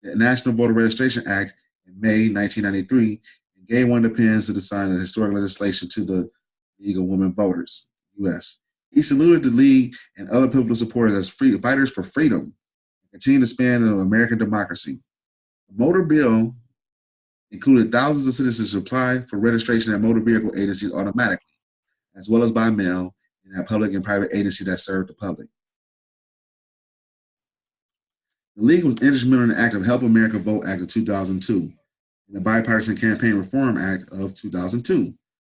National Voter Registration Act in May 1993 and gave one of the pens to the sign of historic legislation to the League of Women Voters, U.S. He saluted the League and other pivotal supporters as fighters for freedom and continued to span of American democracy. The motor bill included thousands of citizens who applied for registration at motor vehicle agencies automatically, as well as by mail, and at public and private agencies that served the public. The League was instrumental in the Act of Help America Vote Act of 2002 and the Bipartisan Campaign Reform Act of 2002.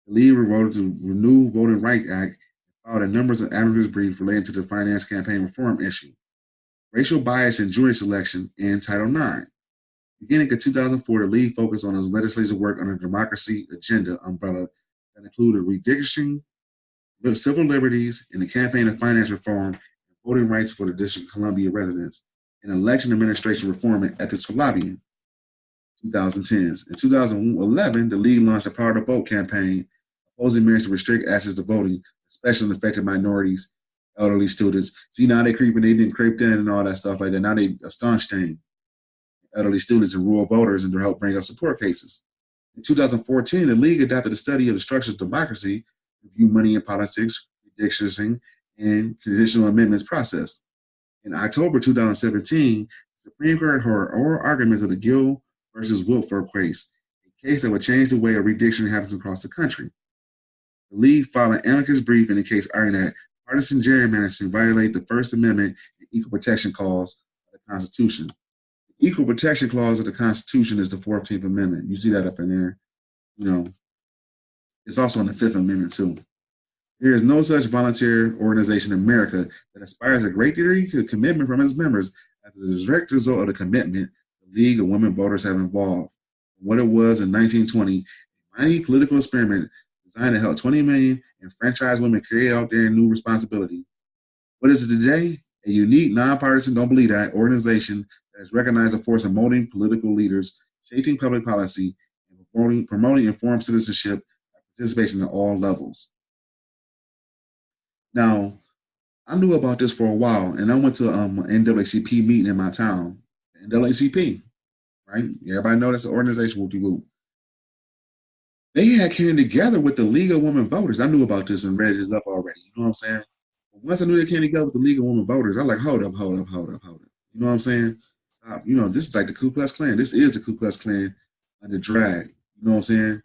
The League voted to renew Voting Rights Act and filed a number of amicus briefs relating to the finance campaign reform issue, racial bias in jury selection, and Title IX. Beginning in 2004, the League focused on its legislative work under the Democracy Agenda umbrella that included redistricting, civil liberties, and the campaign of finance reform and voting rights for the District of Columbia residents, and election administration reform and ethics for lobbying. 2010s. In 2011, the League launched a Power to Vote campaign opposing measures to restrict access to voting, especially in affected minorities, elderly students. See, now they didn't creep in and all that stuff like that. Now they staunch thing. Elderly students and rural voters and to help bring up support cases. In 2014, the League adopted a study of the structures of democracy, review money in politics, redistricting, and conditional amendments process. In October 2017, the Supreme Court heard oral arguments of the Gill versus Wilford case, a case that would change the way a redistricting happens across the country. The League filed an amicus brief in the case arguing that partisan gerrymandering violate the First Amendment and Equal Protection Clause of the Constitution. The Equal Protection Clause of the Constitution is the 14th Amendment. You see that up in there. You know, it's also in the 5th Amendment too. There is no such volunteer organization in America that aspires a great degree of commitment from its members as a direct result of the commitment the League of Women Voters have involved. What it was in 1920, a mighty political experiment designed to help 20 million enfranchised women carry out their new responsibility. What is it today? A unique, nonpartisan, don't believe that, organization that has recognized the force of molding political leaders, shaping public policy, and promoting informed citizenship and participation at all levels. Now, I knew about this for a while, and I went to an NAACP meeting in my town. NAACP, right? Everybody know that's an organization, whoop-de-whoop. They had came together with the League of Women Voters. I knew about this and read this up already. You know what I'm saying? But once I knew they came together with the League of Women Voters, I was like, hold up. You know what I'm saying? You know, this is like the Ku Klux Klan. This is the Ku Klux Klan under drag. You know what I'm saying?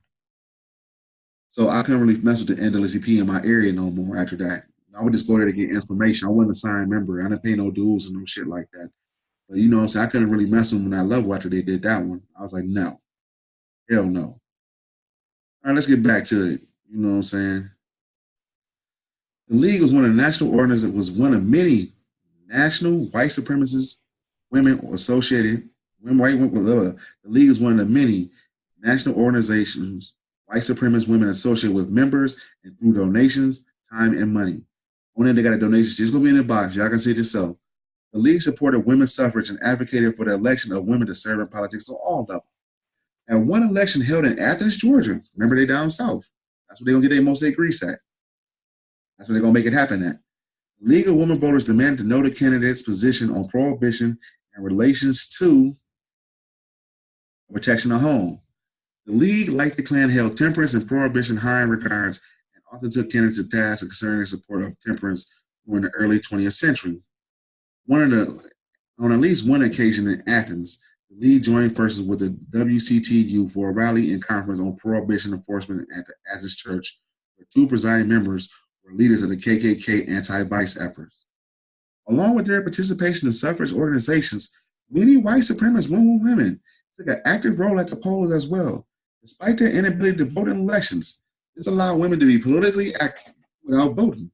So I couldn't really mess with the NAACP in my area no more after that. I would just go there to get information. I wasn't a signed member. I didn't pay no dues and no shit like that. But you know what I'm saying? I couldn't really mess with them on that level after they did that one. I was like, no. Hell no. All right, let's get back to it. You know what I'm saying? The League was one of the national organizations, was one of many national white supremacist women associated, the League is one of the many national organizations white supremacist women associate with members and through donations, time, and money. On it, they got a donation sheet. It's going to be in the box. Y'all can see it yourself. The League supported women's suffrage and advocated for the election of women to serve in politics on all levels. And one election held in Athens, Georgia. Remember, they down south. That's where they're going to get their most state grease at. That's where they're going to make it happen at. The League of Women Voters demanded to know the candidate's position on prohibition and relations to protection of home. The League, like the Klan, held temperance and prohibition high in regards and often took candidates to task concerning support of temperance during the early 20th century. On at least one occasion in Athens, the League joined forces with the WCTU for a rally and conference on prohibition enforcement at the Athens Church, where two presiding members were leaders of the KKK anti-vice efforts. Along with their participation in suffrage organizations, many white supremacist women took an active role at the polls as well. Despite their inability to vote in elections, this allowed women to be politically active without voting.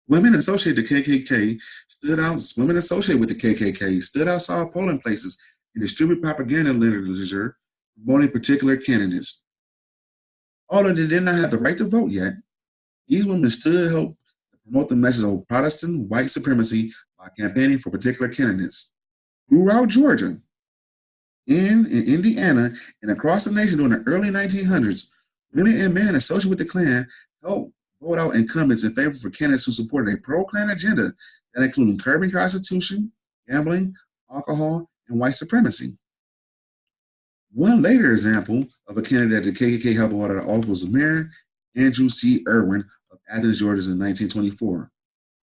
Women associated with the KKK stood outside polling places and distributed propaganda literature promoting particular candidates. Although they did not have the right to vote yet, these women stood to help promote the message of Protestant white supremacy by campaigning for particular candidates. Throughout Georgia, in Indiana, and across the nation during the early 1900s, women and men associated with the Klan helped vote out incumbents in favor for candidates who supported a pro-Klan agenda that included curbing prostitution, gambling, alcohol, and white supremacy. One later example of a candidate that the KKK helped out of the office was Mayor Andrew C. Irwin of Athens, Georgia in 1924.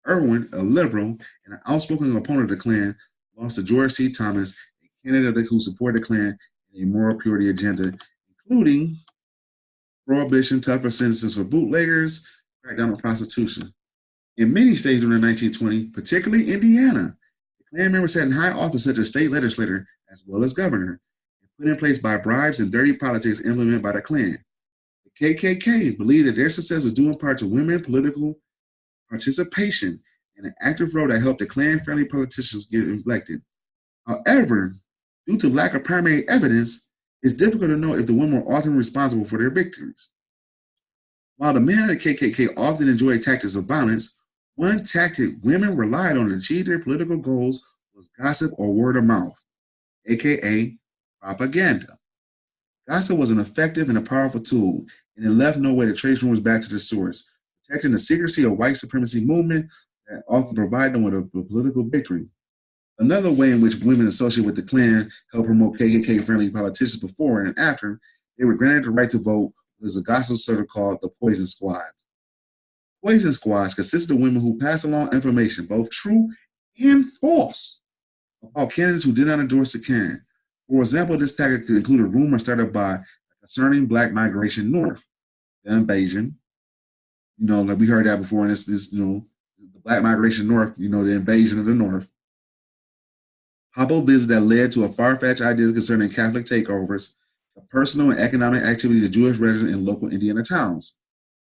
Irwin, a liberal and an outspoken opponent of the Klan, lost to George C. Thomas, a candidate who supported the Klan and a moral purity agenda, including prohibition, tougher sentences for bootleggers, crackdown on prostitution. In many states during the 1920s, particularly Indiana, the Klan members sat in high office such as state legislator as well as governor, and put in place by bribes and dirty politics implemented by the Klan. The KKK believed that their success was due in part to women political participation and an active role that helped the Klan-friendly politicians get elected. However, due to lack of primary evidence, it's difficult to know if the women were often responsible for their victories. While the men of the KKK often enjoyed tactics of violence, one tactic women relied on to achieve their political goals was gossip or word of mouth, aka propaganda. Gossip was an effective and a powerful tool, and it left no way to trace rumors back to the source, protecting the secrecy of white supremacy movement that often provided them with a political victory. Another way in which women associated with the Klan helped promote KKK-friendly politicians before and after they were granted the right to vote was a gospel circle called the Poison Squads. Poison Squads consisted of women who passed along information, both true and false, about candidates who did not endorse the Klan. For example, this tactic could include a rumor started by concerning Black migration north, the invasion. Like we heard that before, and the Black migration north, the invasion of the North. Papal visit that led to a far-fetched idea concerning Catholic takeovers, the personal and economic activities of Jewish residents in local Indiana towns.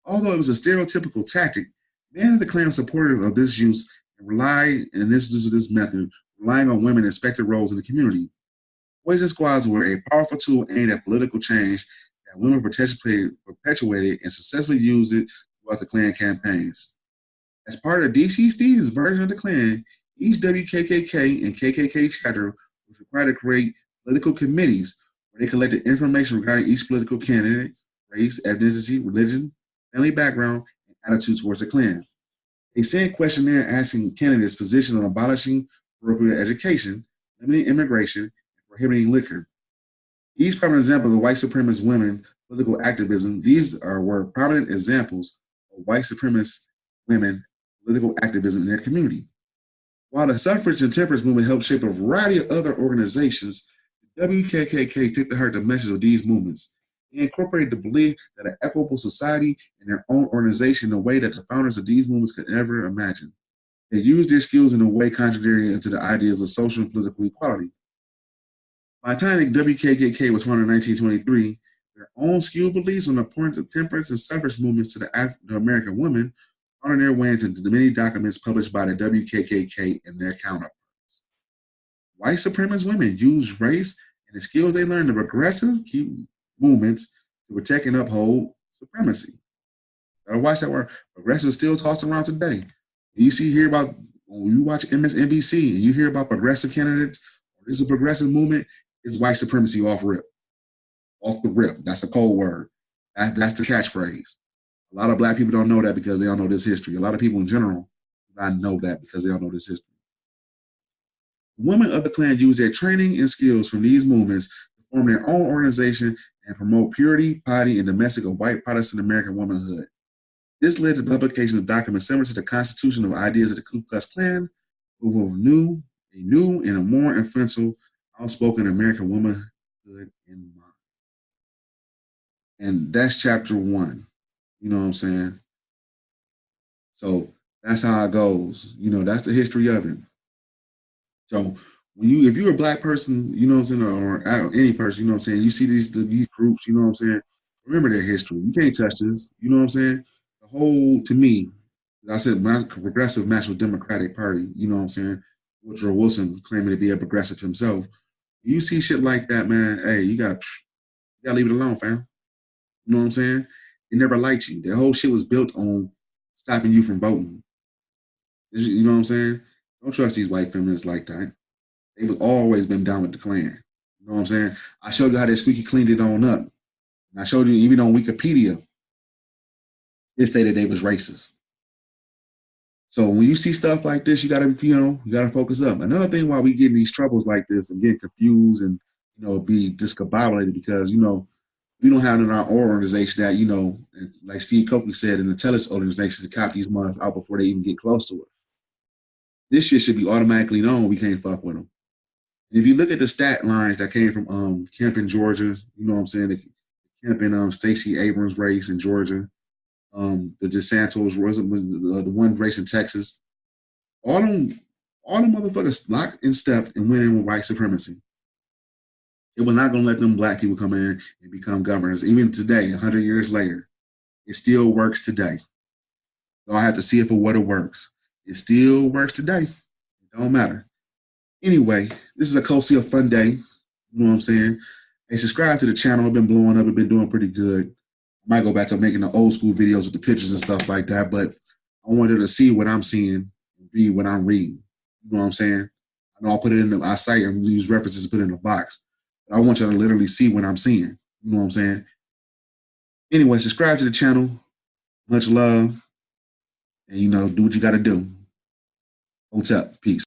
Although it was a stereotypical tactic, many of the Klan were supportive of this use and relied on this method, relying on women in expected roles in the community. Poison squads were a powerful tool aimed at political change that women perpetuated and successfully used it throughout the Klan campaigns. As part of D.C. Stevens' version of the Klan, each WKKK and KKK chapter was required to create political committees where they collected information regarding each political candidate, race, ethnicity, religion, family background, and attitude towards the Klan. They sent questionnaires asking candidates positions on abolishing parochial education, limiting immigration, and prohibiting liquor. These prominent examples of white supremacist women political activism, were prominent examples of white supremacist women political activism in their community. While the suffrage and temperance movement helped shape a variety of other organizations, the WKKK took to heart the message of these movements. They incorporated the belief that an equitable society and their own organization in a way that the founders of these movements could never imagine. They used their skills in a way contrary to the ideas of social and political equality. By the time the WKKK was founded in 1923, their own skewed beliefs on the importance of temperance and suffrage movements to the African-American women found their way into the many documents published by the WKKK and their counterparts. white supremacist women use race and the skills they learned in progressive movements to protect and uphold supremacy. Gotta watch that word. Progressive is still tossed around today. You hear about, when you watch MSNBC and you hear about progressive candidates, or this is a progressive movement, it's white supremacy off the rip. That's a cold word. That's the catchphrase. A lot of black people don't know that because they don't know this history. A lot of people in general do not know that because they don't know this history. Women of the Klan use their training and skills from these movements to form their own organization and promote purity, piety, and domestic of white Protestant American womanhood. This led to the publication of documents similar to the Constitution of Ideas of the Ku Klux Klan, with a new and a more influential, outspoken American womanhood in mind. And that's chapter 1. You know what I'm saying? So that's how it goes. You know, that's the history of it. So if you're a black person, you know what I'm saying, or any person, you know what I'm saying, you see these groups, you know what I'm saying, remember their history. You can't touch this. You know what I'm saying? The whole, to me, I said, my Progressive National Democratic Party, you know what I'm saying, Woodrow Wilson claiming to be a progressive himself. You see shit like that, man, hey, you gotta leave it alone, fam. You know what I'm saying? They never liked you. Their whole shit was built on stopping you from voting. You know what I'm saying? Don't trust these white feminists like that. They've always been down with the Klan. You know what I'm saying? I showed you how they squeaky cleaned it on up. And I showed you even on Wikipedia, it stated they was racist. So when you see stuff like this, you gotta focus up. Another thing why we get in these troubles like this and get confused and be discombobulated because we don't have in our organization that like Steve Coakley said, an intelligence organization to cop these mothers out before they even get close to us. This shit should be automatically known. We can't fuck with them. If you look at the stat lines that came from Kemp in Georgia, you know what I'm saying? The Kemp and Stacey Abrams race in Georgia, the DeSantos was the one race in Texas. All them motherfuckers locked in step and went in with white supremacy. It was not going to let them black people come in and become governors. Even today, 100 years later, it still works today. So I have to see it for what it works. It still works today. It don't matter. Anyway, this is a cozy fun day. You know what I'm saying? Hey, subscribe to the channel. I've been blowing up. I've been doing pretty good. I might go back to making the old school videos with the pictures and stuff like that, but I wanted to see what I'm seeing and read what I'm reading. You know what I'm saying? I know I'll put it in I cite and use references to put it in the box. But I want you to literally see what I'm seeing. You know what I'm saying? Anyway, subscribe to the channel. Much love. And, do what you got to do. What's up? Peace.